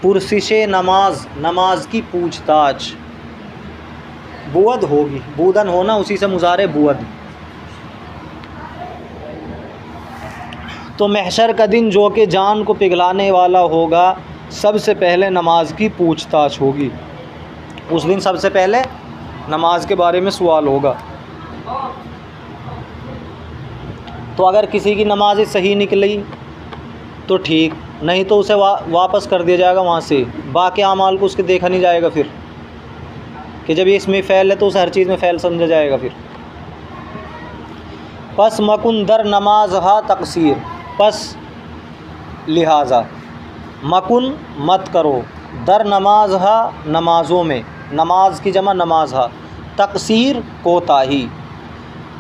पुरसिश नमाज, नमाज की पूछताछ, बुअद होगी, बूदन होना उसी से मुजारे बुअद। तो महशर का दिन जो कि जान को पिघलाने वाला होगा, सबसे पहले नमाज की पूछताछ होगी। उस दिन सबसे पहले नमाज के बारे में सवाल होगा। तो अगर किसी की नमाज सही निकली तो ठीक, नहीं तो उसे वापस कर दिया जाएगा वहाँ से। बाकी अमाल को उसके देखा नहीं जाएगा फिर, कि जब ये इसमें फ़ैल है तो उसे हर चीज़ में फ़ैल समझा जाएगा फिर। पस मकुन दर नमाज हा तकसीर, पस लिहाजा, मकुन मत करो, दर नमाज हा नमाज़ों में, नमाज की जमा नमाज हा, तकसीर कोताही,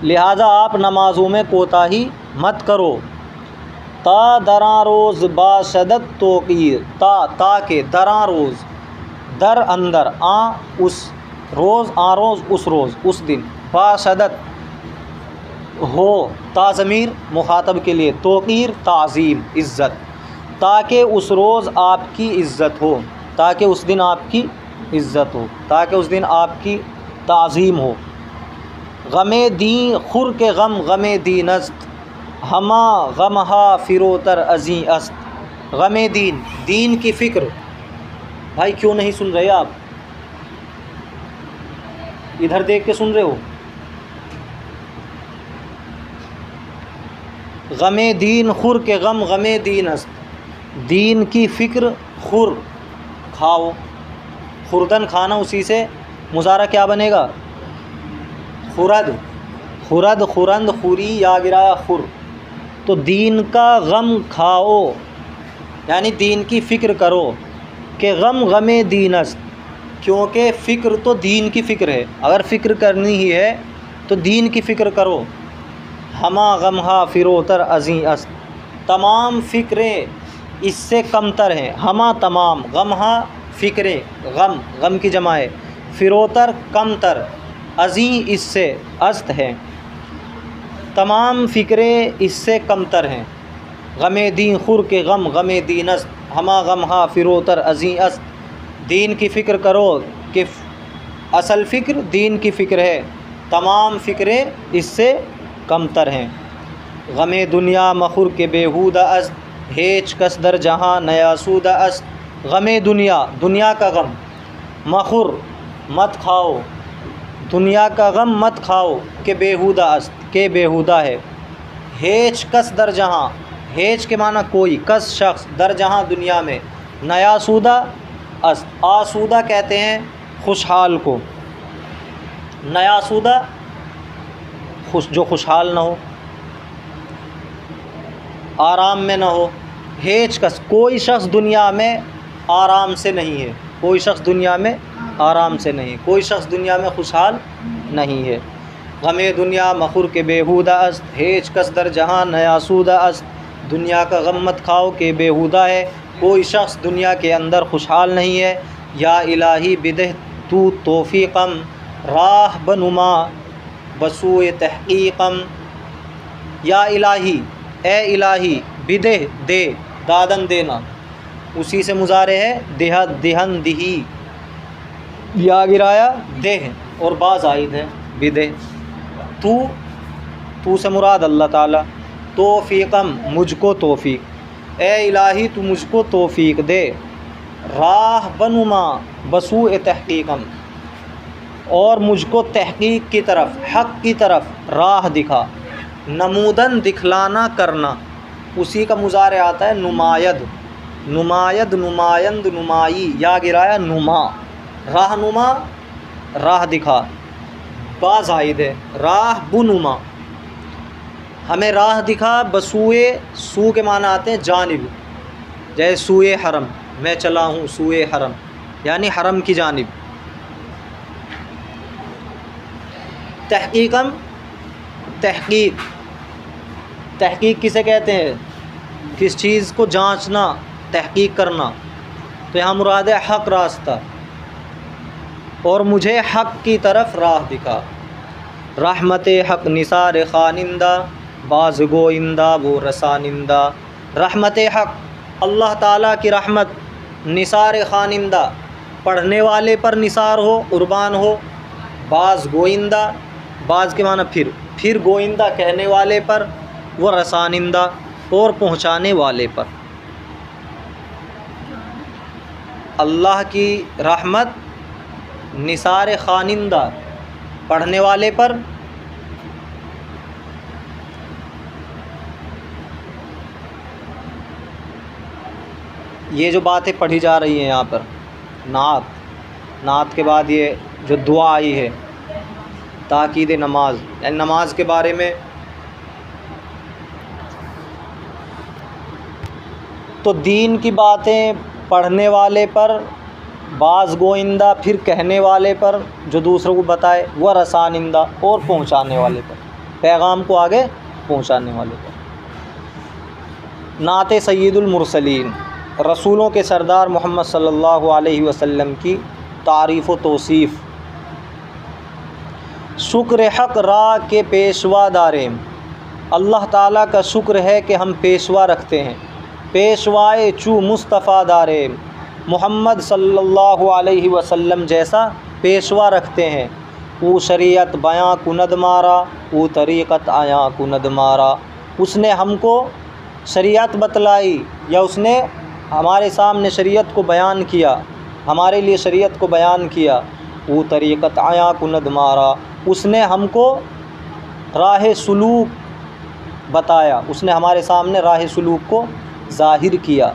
लिहाजा आप नमाज़ों में कोताही मत करो। ता दरा रोज़ बाशदत तोक़ीर, ता के दरा रोज़, दर अंदर, आ उस, रोज़ आ रोज़ उस रोज़ उस दिन, बाशदत हो, ता ज़मीर मुखातब के लिए, तोक़ीर ताज़ीम इज़्ज़त, ताकि उस रोज़ आपकी इज़्ज़त हो, ताकि उस दिन आपकी इज़्ज़त हो, ताकि उस दिन आपकी ताज़ीम हो। गमे दी खुर के गम गमे दी नस्त, हमा गमहा फ़िरोतर अज़ी अस्त। गमे दीन, दीन की फ़िक्र। भाई क्यों नहीं सुन रहे आप? इधर देख के सुन रहे हो? गमे दीन खुर के गम गमे दीन अस्त, दीन की फ़िक्र, खुर खाओ, खुरदन खाना, उसी से मुजारा क्या बनेगा? खुरद, खुरद खुरंद खुरी या गिराया खुर। तो दीन का गम खाओ, यानी दीन की फ़िक्र करो, कि गम गमे दीन अस्त, क्योंकि फ़िक्र तो दीन की फ़िक्र है। अगर फ़िक्र करनी ही है तो दीन की फ़िक्र करो। हमा गमहा फ़िरोतर अज़ी अस्त, तमाम फ़िक्रें इससे कमतर हैं। हमा तमाम, गमहा फ़िक्रें, गम, गम की जमा है, फ़िरोतर कमतर, अज़ी इससे, अस्त हैं, तमाम फ़िक्रें इससे कमतर हैं। गमे दीन खुर के गम गमे दीन अस्त, हमा गमहा फ़िरोतर अज़ी अस्त, दीन की फ़िक्र करो कि असल फ़िक्र दीन की फ़िक्र है, तमाम फ़िक्रें इससे कमतर हैं। गमे दुनिया मखुर के बेहूदा अस्त, हेच कसदर जहाँ नयासूदा अस्त। गमे दुनिया, दुनिया का गम, मखुर मत खाओ, दुनिया का गम मत खाओ कि बेहुदा अस्त, के बेहुदा है। हेज कस दर जहाँ, हेज के माना कोई, कस शख्स, दर जहाँ दुनिया में, नयासूदा अस्त, आसूदा कहते हैं खुशहाल को, नयासूदा जो खुशहाल ना हो, आराम में ना हो। हेज कस, कोई शख्स दुनिया में आराम से नहीं है, कोई शख्स दुनिया में आराम से नहीं, कोई शख्स दुनिया में खुशहाल नहीं है। गमे दुनिया मखुर के बेहुदा अस्त, हेज कस दर जहाँ नयासूदा अस्त, दुनिया का गम मत खाओ के बेहुदा है, कोई शख्स दुनिया के अंदर खुशहाल नहीं है। या इलाही बिदह तू तौफ़ीक़म, राह बनुमा बसूए तहक़ीक़म। या इलाही, ए इलाही, बिदह दे, दादन देना, उसी से मुजारे है देहा, देहन दिही, या गिराया देह और बाज़ आइद है बिदह। तू, तू से मुराद अल्लाह ताला, तौफ़ीक़म मुझको तौफ़ीक़, ए इलाही तू मुझको तौफ़ीक़ दे। राह बनुमा बसूए तहक़ीक़म, और मुझको तहक़ीक़ की तरफ, हक़ की तरफ राह दिखा। नमूदन दिखलाना करना, उसी का मुजारे आता है नुमायद, नुमायद नुमायंद नुमाई, या गिराया नुमा, राहनुमा राह दिखा, बाज़ आइद है राह बुनुमा, हमें राह दिखा। बसूए, सू के माना आते हैं जानिब, जैसे सूए हरम, मैं चला हूँ सूए हरम, यानी हरम की जानिब। तहक़ीक़म, तहक़ीक़, तहक़ीक़ किसे कहते हैं? किस चीज़ को जांचना, तहक़ीक़ करना। तो यहाँ मुराद है हक़ रास्ता, और मुझे हक़ की तरफ राह दिखा। रहमत हक़ निसार ख़ानिंदा, बाज़ गोइंदा वो रसानिंदा। रहमत हक़, अल्लाह ताला की रहमत, निसार ख़ानिंदा, पढ़ने वाले पर निसार हो, कुर्बान हो। बाज़ गोइंदा, बाज़ के माना फिर गोइंदा कहने वाले पर, वो रसानिंदा और पहुँचाने वाले पर। अल्लाह की रहमत निसार ख़ानिंदा, पढ़ने वाले पर, ये जो बातें पढ़ी जा रही हैं यहाँ पर, नात, नात के बाद ये जो दुआ आई है ताकीद नमाज, यानी नमाज के बारे में। तो दीन की बातें पढ़ने वाले पर, बाज़ गोइंदा फिर कहने वाले पर जो दूसरों को बताए, वह रसानिंदा और पहुँचाने वाले पर, पैगाम को आगे पहुँचाने वाले पर। नाते सय्यदुल मुरसलीन, रसूलों के सरदार मोहम्मद सल्लल्लाहु अलैहि वसल्लम की तारीफ़ व तौसीफ़। शुक्र हक़ रा के पेशवा दारेम, अल्लाह ताला का शुक्र है कि हम पेशवा रखते हैं। पेशवाए चू मुस्तफ़ा दारेम, मोहम्मद सल्लल्लाहु अलैहि वसल्लम जैसा पेशवा रखते हैं। वो शरीयत बयां कुनद मारा, वो तरीक़त आया कुनद मारा। उसने हमको शरीयत बतलाई, या उसने हमारे सामने शरीयत को बयान किया, हमारे लिए शरीयत को बयान किया। वो तरीक़त आया कुनद मारा, उसने हमको राह सुलूक बताया, उसने हमारे सामने राह सुलूक को ज़ाहिर किया।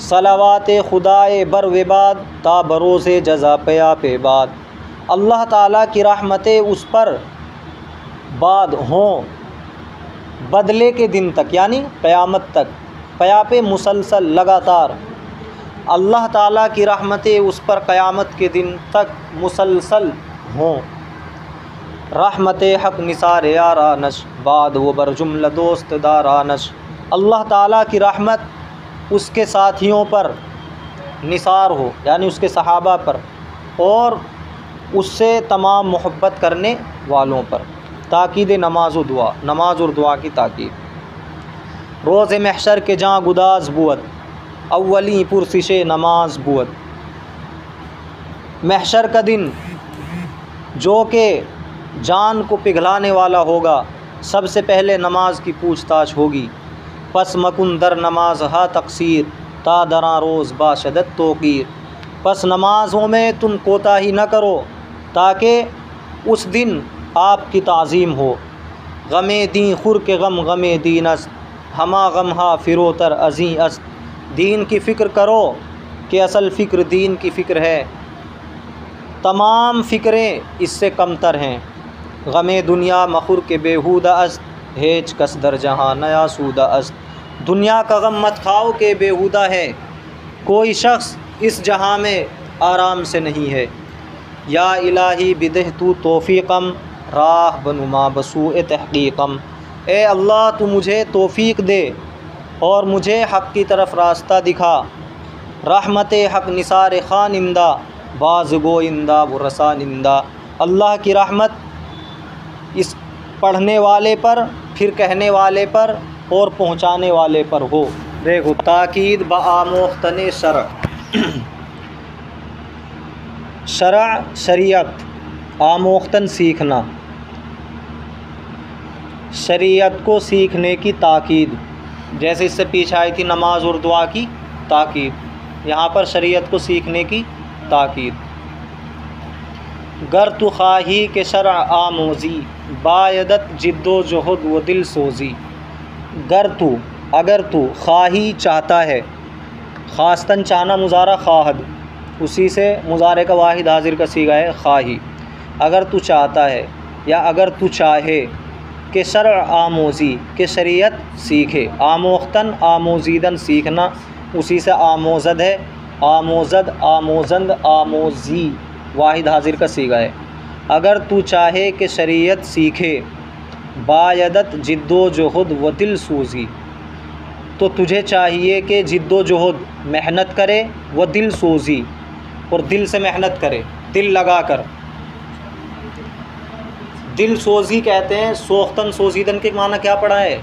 सलावात खुदाए बर वेबाद, ता बरोज़े जज़ा पया पे बाद। अल्लाह ताला की रहमतें उस पर बाद हों बदले के दिन तक, यानी क़यामत तक, पया पे मुसलसल लगातार। अल्लाह ताला की रहमतें उस पर क़यामत के दिन तक मुसलसल हों। रहमत हक़ निसार यारानश, बाद वो बरजुमला दोस्त दारानश। अल्लाह ताला की रहमत उसके साथियों पर निसार हो, यानी उसके सहाबा पर, और उससे तमाम मोहब्बत करने वालों पर। ताकीद नमाज व दुआ, नमाज और दुआ की ताकीद। रोज़ महशर के जहाँ गुदाज बुअत, अव्वली पुरसिश नमाज बुअत। महशर का दिन जो कि जान को पिघलाने वाला होगा, सबसे पहले नमाज की पूछताछ होगी। पस मकुन दर नमाज हा तक़सीर, ता दरा रोज़ बाशदत तोक़ीर। पस नमाज़ों में तुम कोताही न करो, ताकि उस दिन आपकी ताज़ीम हो। गमे दी खुर के गम गमे दीन अस्त, हमा गम हा फिरोतर अजी अस्त। दीन की फ़िक्र करो कि असल फ़िक्र दीन की फ़िक्र है, तमाम फ़िक्रें इससे कमतर हैं। गमे दुनिया मखुर के बेहूदा अस्त, हेज कस दर जहाँ नया सूदा अस्त। दुनिया का गम मत खाओ के बेहूदा है, कोई शख्स इस जहाँ में आराम से नहीं है। या इलाही बिदह तू तौफ़ीक़म, राह बनुमा बसूए तहक़ीक़म। ए अल्लाह तू मुझे तौफ़ीक़ दे और मुझे हक़ की तरफ रास्ता दिखा। रहमत हक़ निसार ख़ान इम्दा, बाज़ गोइंदा व रसा निंदा। अल्लाह की रहमत इस पढ़ने वाले पर, फिर कहने वाले पर और पहुँचाने वाले पर हो। देखो ताकीद बआमोख्तने शरअ। शरअ शरीयत, आमोख्तन सीखना, शरीयत को सीखने की ताकीद। जैसे इससे पीछे आई थी नमाज और दुआ की ताकीद, यहाँ पर शरीयत को सीखने की ताकीद। गर तु ख़ाही के शरअ आमोज़ी, बायदत जिद्दो जहद व दिल सोज़ी। गर तू, अगर तू, ख़ाही चाहता है, ख़ास्तन चाहना मुज़ारा ख़ाहद, उसी से मुज़ारे का वाहिद हाजिर का सीगा है ख़ाही। अगर तू चाहता है या अगर तू चाहे कि शरअ आमोज़ी, के शरीयत सीखे। आमोख्तन आमोज़ीदन सीखना, उसी से आमोज़द है, आमोज़द आमोज़ंद आमोज़ी वाहिद हाजिर का सीगा है। अगर तू चाहे कि शरीयत सीखे, बायदत जिद्दो जहद व दिल सूज़ी, तो तुझे चाहिए कि जिद्दो जहद मेहनत करे, व दिल सोज़ी, और दिल से मेहनत करे, दिल लगा कर। दिल सोज़ी कहते हैं, सोख्तन सोज़ीदन के माना क्या पड़ा है?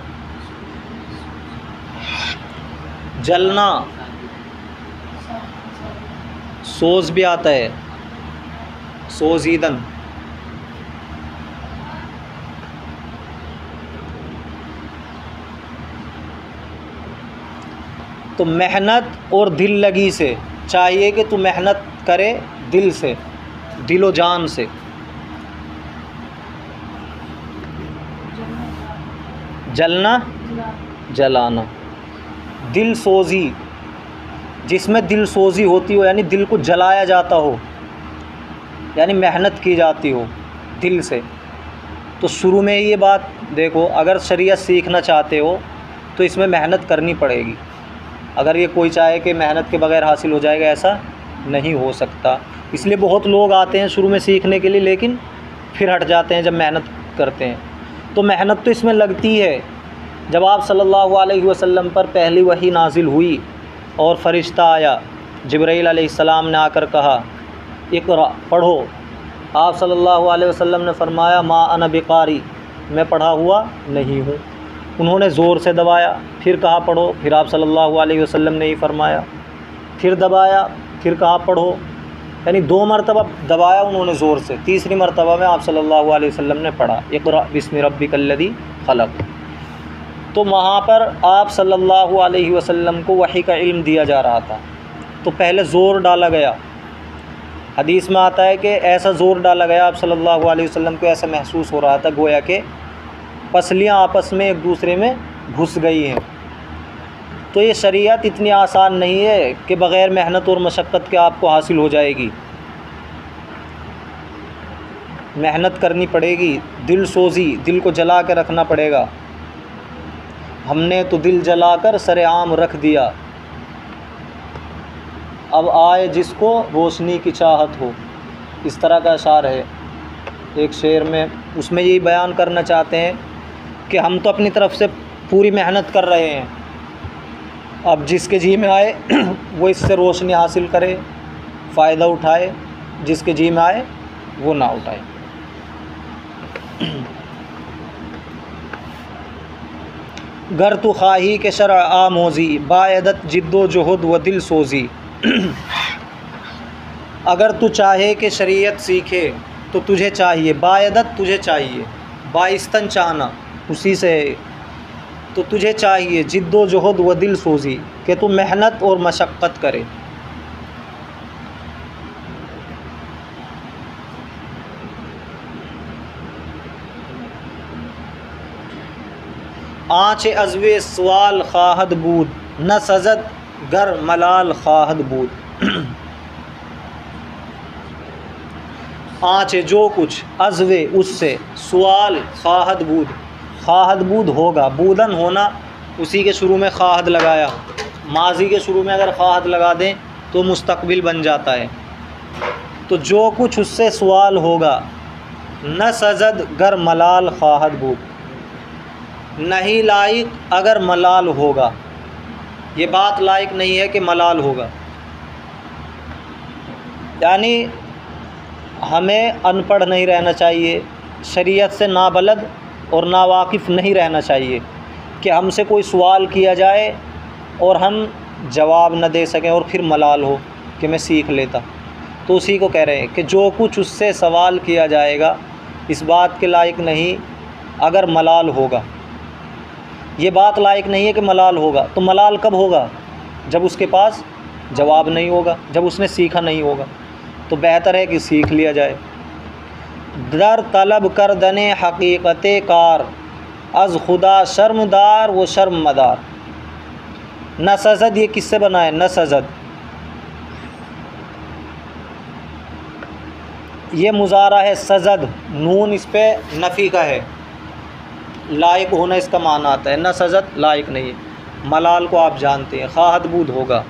जलना, सोज़ भी आता है, सोज़ीदन। तो मेहनत और दिल लगी से चाहिए कि तू मेहनत करे दिल से, दिलो जान से। जलना, जलाना। दिल सोज़ी, जिसमें दिल सोज़ी होती हो, यानी दिल को जलाया जाता हो, यानी मेहनत की जाती हो दिल से। तो शुरू में ये बात देखो, अगर शरीयत सीखना चाहते हो तो इसमें मेहनत करनी पड़ेगी। अगर ये कोई चाहे कि मेहनत के बगैर हासिल हो जाएगा, ऐसा नहीं हो सकता। इसलिए बहुत लोग आते हैं शुरू में सीखने के लिए, लेकिन फिर हट जाते हैं जब मेहनत करते हैं। तो मेहनत तो इसमें लगती है। जब आप सल्लल्लाहु अलैहि वसल्लम पर पहली वही नाजिल हुई और फ़रिश्ता आया, जिब्राईल अलैहिस्सलाम ने आकर कहा इक़रा, पढ़ो। आप सल्लल्लाहु अलैहि वसल्लम ने फरमाया मा अना बिकारी, मैं पढ़ा हुआ नहीं हूँ। उन्होंने ज़ोर से दबाया, फिर कहा पढ़ो। फिर आप सल्लल्लाहु अलैहि वसल्लम ने ही फरमाया, फिर दबाया, फिर कहा पढ़ो। यानी 2 मरतबा दबाया उन्होंने ज़ोर से, तीसरी मरतबा में आप सल्लल्लाहु अलैहि वसल्लम ने पढ़ा इक़रा बिस्मि रब्बिकल्लज़ी खलक़। तो वहाँ पर आप सल्लल्लाहु अलैहि वसल्लम को वही का इल्म दिया जा रहा था, तो पहले ज़ोर डाला गया। हदीस में आता है कि ऐसा ज़ोर डाला गया, आप सल्लल्लाहु अलैहि वसल्लम को ऐसा महसूस हो रहा था गोया कि पसलियाँ आपस में एक दूसरे में घुस गई हैं। तो ये शरीयत इतनी आसान नहीं है कि बग़ैर मेहनत और मशक्क़त के आपको हासिल हो जाएगी। मेहनत करनी पड़ेगी, दिल सोज़ी, दिल को जला के रखना पड़ेगा। हमने तो दिल जलाकर सरेआम रख दिया, अब आए जिसको रोशनी की चाहत हो। इस तरह का अशार है एक शेर में। उसमें यही बयान करना चाहते हैं कि हम तो अपनी तरफ से पूरी मेहनत कर रहे हैं, अब जिसके जी में आए वो इससे रोशनी हासिल करे, फ़ायदा उठाए, जिसके जी में आए वो ना उठाए। गर तु ख़ाही के शरअ आमोज़ी, बायदत जिद्दो जहद व दिल सोज़ी। अगर तू चाहे कि शरीयत सीखे तो तुझे चाहिए, बायदत तुझे चाहिए, बाइस्तन चाहना उसी से, तो तुझे चाहिए जिद्दो जहद व दिल सोज़ी, कि तू मेहनत और मशक्क़त करे। आँच अज़वे सवाल ख़्वाहद बूद, न सजद गर मलाल ख़्वाहद बूद। आँच जो कुछ, अज़वे उससे, सवाल ख़्वाहद बूद, ख़्वाहद बूद होगा, बूदन होना, उसी के शुरू में ख़्वाहद लगाया, माजी के शुरू में अगर ख़्वाहद लगा दें तो मुस्तक़बिल बन जाता है। तो जो कुछ उससे सवाल होगा, न सजद गर मलाल ख़्वाहद बूद, नहीं लायक अगर मलाल होगा, ये बात लायक नहीं है कि मलाल होगा। यानी हमें अनपढ़ नहीं रहना चाहिए, शरीयत से नाबलद और नावाकिफ़ नहीं रहना चाहिए कि हमसे कोई सवाल किया जाए और हम जवाब न दे सकें और फिर मलाल हो कि मैं सीख लेता। तो उसी को कह रहे हैं कि जो कुछ उससे सवाल किया जाएगा इस बात के लायक नहीं अगर मलाल होगा। ये बात लायक नहीं है कि मलाल होगा। तो मलाल कब होगा? जब उसके पास जवाब नहीं होगा, जब उसने सीखा नहीं होगा। तो बेहतर है कि सीख लिया जाए। दर तलब कर दने हकीकत कार, अज़ खुदा शर्मदार व शर्मदार। न सजद ये किससे बना है? न सजद ये मुज़ारा है, सजद नून इस पे नफ़ी का है, लायक होना इसका माना आता है। न सजद लायक नहीं है। मलाल को आप जानते हैं, ख़्वाहद बूद होगा।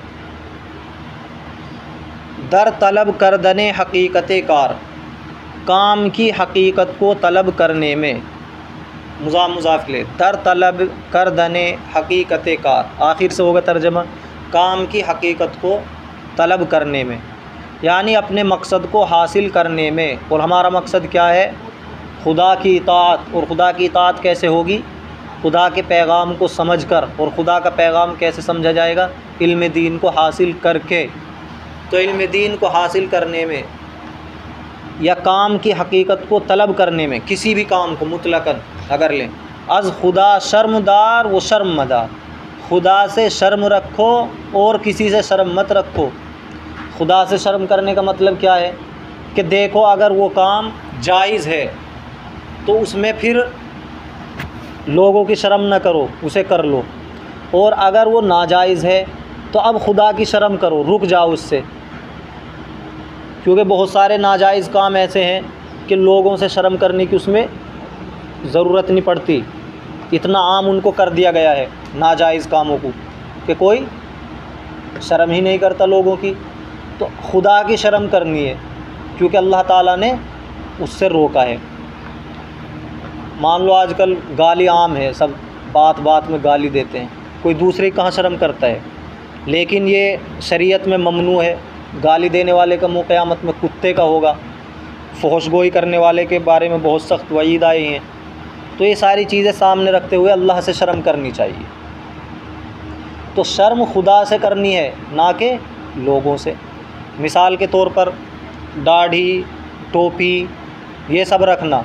दर तलब कर दने हकीकत कार, काम की हकीकत को तलब करने में, मुज़ाफ ले, दर तलब कर दने हकीकत कार, आखिर से होगा तर्जमा, काम की हकीकत को तलब करने में, यानी अपने मकसद को हासिल करने में। और हमारा मकसद क्या है? खुदा की इताअत। और खुदा की इताअत कैसे होगी? खुदा के पैगाम को समझकर। और खुदा का पैगाम कैसे समझा जाएगा? इल्म दीन को हासिल करके। तो इल्म दीन को हासिल करने में या काम की हकीकत को तलब करने में, किसी भी काम को मुतलकन अगर लें, अज़ खुदा शर्मदार व शर्मदार, खुदा से शर्म रखो और किसी से शर्म मत रखो। खुदा से शर्म करने का मतलब क्या है? कि देखो अगर वो काम जायज़ है तो उसमें फिर लोगों की शर्म न करो, उसे कर लो। और अगर वो नाजायज़ है तो अब खुदा की शर्म करो, रुक जाओ उससे। क्योंकि बहुत सारे नाजायज़ काम ऐसे हैं कि लोगों से शर्म करने की उसमें ज़रूरत नहीं पड़ती, इतना आम उनको कर दिया गया है नाजायज़ कामों को कि कोई शर्म ही नहीं करता लोगों की। तो खुदा की शर्म करनी है क्योंकि अल्लाह ताला ने उससे रोका है। मान लो आजकल गाली आम है, सब बात बात में गाली देते हैं, कोई दूसरे की कहाँ शर्म करता है। लेकिन ये शरीयत में ममनू है। गाली देने वाले का मुँह क़यामत में कुत्ते का होगा। फहशगोई करने वाले के बारे में बहुत सख्त वईद आई हैं। तो ये सारी चीज़ें सामने रखते हुए अल्लाह से शर्म करनी चाहिए। तो शर्म खुदा से करनी है, ना कि लोगों से। मिसाल के तौर पर दाढ़ी, टोपी, ये सब रखना,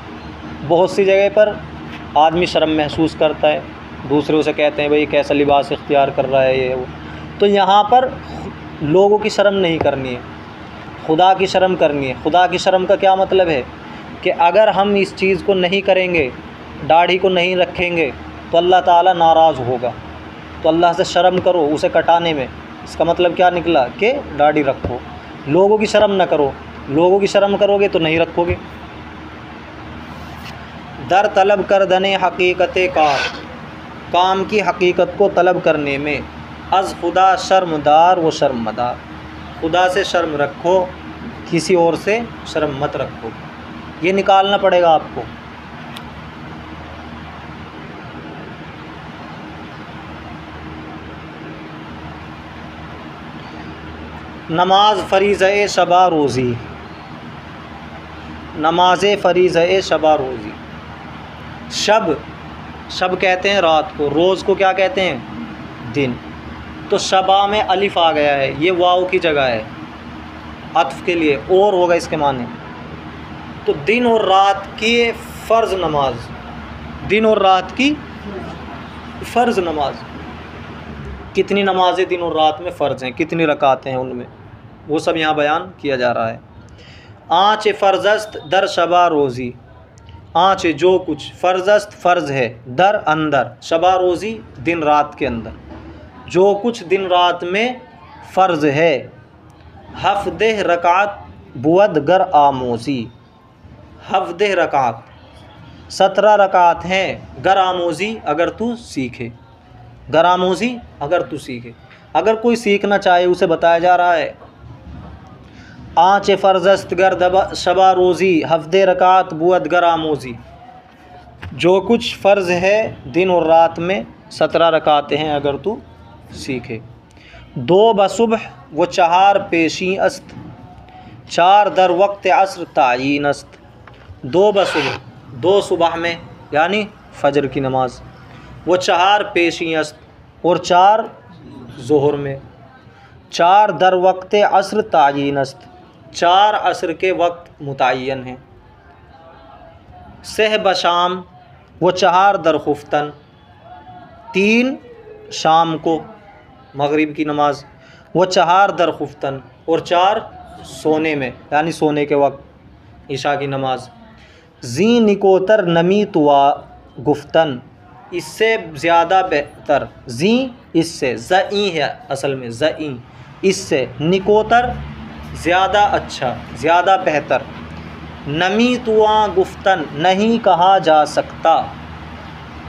बहुत सी जगह पर आदमी शर्म महसूस करता है, दूसरों से कहते हैं भाई कैसा लिबास इख्तियार कर रहा है ये वो। तो यहाँ पर लोगों की शर्म नहीं करनी है, खुदा की शर्म करनी है। खुदा की शर्म का क्या मतलब है? कि अगर हम इस चीज़ को नहीं करेंगे, दाढ़ी को नहीं रखेंगे, तो अल्लाह ताला नाराज़ होगा। तो अल्लाह से शर्म करो उसे कटाने में। इसका मतलब क्या निकला? कि दाढ़ी रखो, लोगों की शर्म न करो। लोगों की शर्म करोगे तो नहीं रखोगे। दर तलब कर दने हकीकत कार, काम की हकीकत को तलब करने में, अज़ खुदा शर्मदार व शर्मदार, खुदा से शर्म रखो, किसी और से शर्म मत रखो। ये निकालना पड़ेगा आपको। नमाज फ़रीज़े शबा रोज़ी, नमाज फ़रीज़े शबा रोज़ी। शब कहते हैं रात को, रोज़ को क्या कहते हैं? दिन। तो शबा में अलिफ़ आ गया है, ये वाव की जगह है अत्फ़ के लिए, और होगा इसके माने। तो दिन और रात की फ़र्ज़ नमाज, दिन और रात की फ़र्ज़ नमाज। कितनी नमाज़ें दिन और रात में फ़र्ज़ हैं, कितनी रकातें हैं उनमें, वो सब यहाँ बयान किया जा रहा है। आँच फ़र्ज़स्त दर शबा रोज़ी, आँच जो कुछ, फ़र्ज़स्त फ़र्ज़ है, दर अंदर, शबा रोज़ी दिन रात के अंदर, जो कुछ दिन रात में फ़र्ज़ है, हफ़्दह रकात बुअद गर आमोज़ी, हफ़्दह रकात 17 रकात हैं, गर आमोज़ी अगर तू सीखे, गर आमोज़ी अगर तू सीखे, अगर कोई सीखना चाहे उसे बताया जा रहा है। आँच फ़र्ज़स्त गर शबा रोज़ी हफ़्दे रकात बुअद गर आमोज़ी, जो कुछ फ़र्ज़ है दिन और रात में 17 रकातें हैं अगर तू सीखे। दो बसुबह व चहार पेशी अस्त, 4 दर वक्त असर तायीन अस्त। दो बसुबह, 2 सुबह में यानी फ़जर की नमाज, वो 4 पेशी अस्त और 4 ज़ोहर में, 4 दर वक्त असर तायीन अस्त, 4 असर के वक्त मुतय्यन हैं। सह बशाम वो 4 दर खुफ्तन, 3 शाम को मगरिब की नमाज, वो 4 दर खुफ्तन और 4 सोने में यानी सोने के वक्त इशा की नमाज। जी निकोतर नमी तुआ गुफ्तन, इससे ज़्यादा बेहतर, जी इससे, ज़ई है असल में, ज़ई इससे, निकोतर ज़्यादा अच्छा, ज़्यादा बेहतर, नमी तुआ गुफ्तन नहीं कहा जा सकता।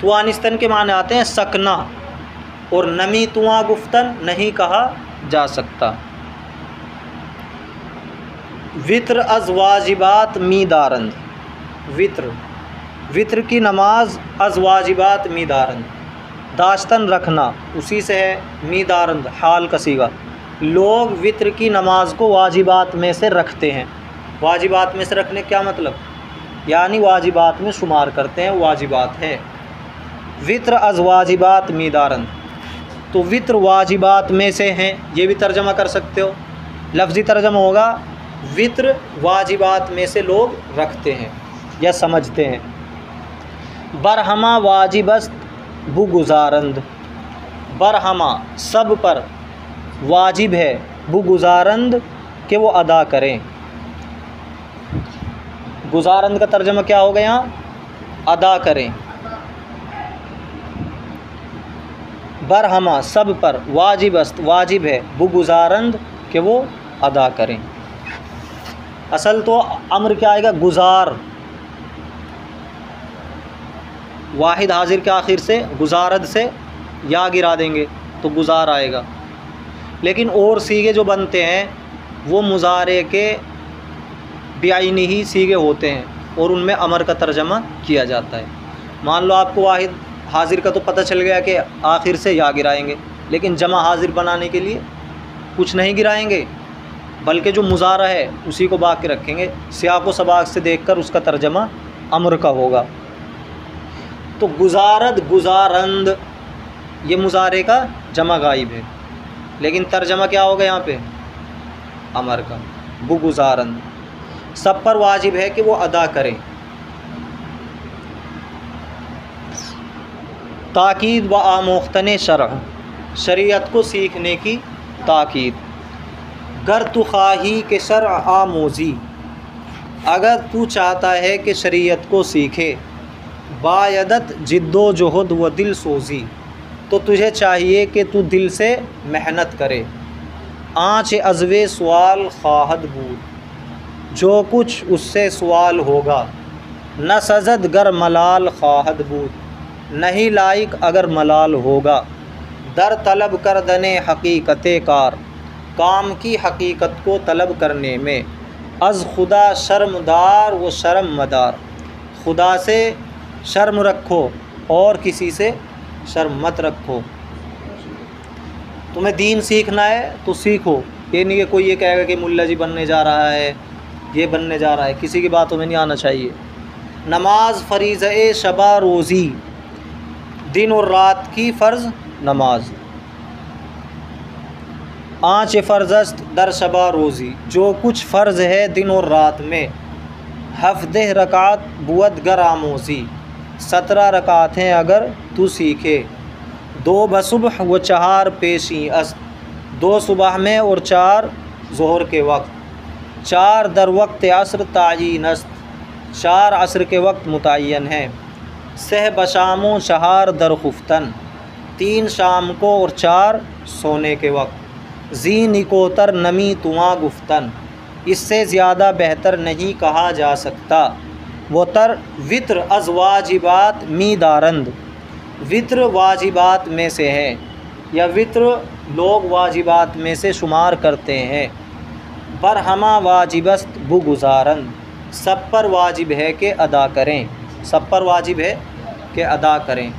तुआनिस्तन के माने आते हैं सकना, और नमी तुआ गुफ्तन नहीं कहा जा सकता। वित्र अज़ वाजिबात मीदारंद, वित्र, वित्र की नमाज अज़ वाजिबात मीदारंद, दाश्तन रखना उसी से है, मीदारंद हाल कसीगा। लोग वित्र की नमाज को वाजिबात में से रखते हैं। वाजिबात में से रखने क्या मतलब, यानी वाजिबात में शुमार करते हैं, वाजिबात है। वित्र अज़ वाजिबात मीदारंद, तो वित्र वाजिबात में से हैं, ये भी तर्जमा कर सकते हो। लफ्ज़ी तर्जमा होगा वित्र वाजिबात में से लोग रखते हैं या समझते हैं। बरहमा वाजिबस्त बुगुजारंद, बरहमा सब पर, वाजिब है, बुगुजारंद के वो अदा करें। गुजारंद का तर्जमा क्या होगा यहाँ, अदा करें। बरहमा सब पर, वाजिबस्त वाजिब है, बुगुजारंद के वो अदा करें। असल तो अम्र क्या आएगा, गुजार, वाहिद हाजिर के आखिर से, गुजारद से या गिरा देंगे तो गुजार आएगा। लेकिन और सीगे जो बनते हैं वो मुजारे के बेआइनी ही सीगे होते हैं और उनमें अमर का तर्जमा किया जाता है। मान लो आपको वाहिद हाजिर का तो पता चल गया कि आखिर से या गिराएंगे, लेकिन जमा हाजिर बनाने के लिए कुछ नहीं गिराएंगे, बल्कि जो मुजारा है उसी को बाकी रखेंगे। सियाक़ व सबाक़ से देखकर उसका तर्जमा अमर का होगा। तो गुजारद गुजारंद ये मुजारे का जमा गायब है, लेकिन तर्जमा क्या होगा यहाँ पे, अमर का, बुगुजारंद। सब पर वाजिब है कि वो अदा करें। ताकीद व आमोख्तन शरअ, शरीयत को सीखने की ताकीद। गर तु ख़ाही के शरअ आमोज़ी, अगर तू चाहता है कि शरीयत को सीखे, बायदत जिद्दो जहद व दिल सोज़ी, तो तुझे चाहिए कि तू दिल से मेहनत करे। आँच अज़वे सवाल ख़ाहद बूद, जो कुछ उससे सवाल होगा। न सजद गर मलाल ख़ाहद बूद, नहीं लायक अगर मलाल होगा। दर तलब कर दने हकीकत कार, काम की हकीकत को तलब करने में। अज़ खुदा शर्मदार व शर्म मदार, खुदा से शर्म रखो और किसी से शर्म मत रखो। तुम्हें दीन सीखना है तो सीखो, ये नहीं कि कोई ये कहेगा कि मुल्ला जी बनने जा रहा है, ये बनने जा रहा है, किसी की बातों में नहीं आना चाहिए। नमाज फरीज़े शबा रोज़ी, दिन और रात की फ़र्ज़ नमाज। आँच फ़र्ज़स्त दर शबा रोज़ी, जो कुछ फ़र्ज़ है दिन और रात में। हफ़्दह रकात बुअद गर आमोज़ी, 17 रकातें अगर तू सीखे। 2 बसुबह व 4 पेशी अस्त, 2 सुबह में और 4 ज़ोहर के वक्त। 4 दर वक्त असर तायीन अस्त, 4 असर के वक्त मुतय्यन हैं। सह बशामो शहार दर खुफ्तन, 3 शाम को और 4 सोने के वक्त। जी निकोतर नमी तुआ गुफ्तन, इससे ज़्यादा बेहतर नहीं कहा जा सकता। वो तर वित्र अज़ वाजिबात मी दारंद, वित्र वाजिबात में से है या वित्र लोग वाजिबात में से शुमार करते हैं। बरहमा वाजिबस्त बुगुजारन, सब पर वाजिब है कि अदा करें, सब पर वाजिब है कि अदा करें।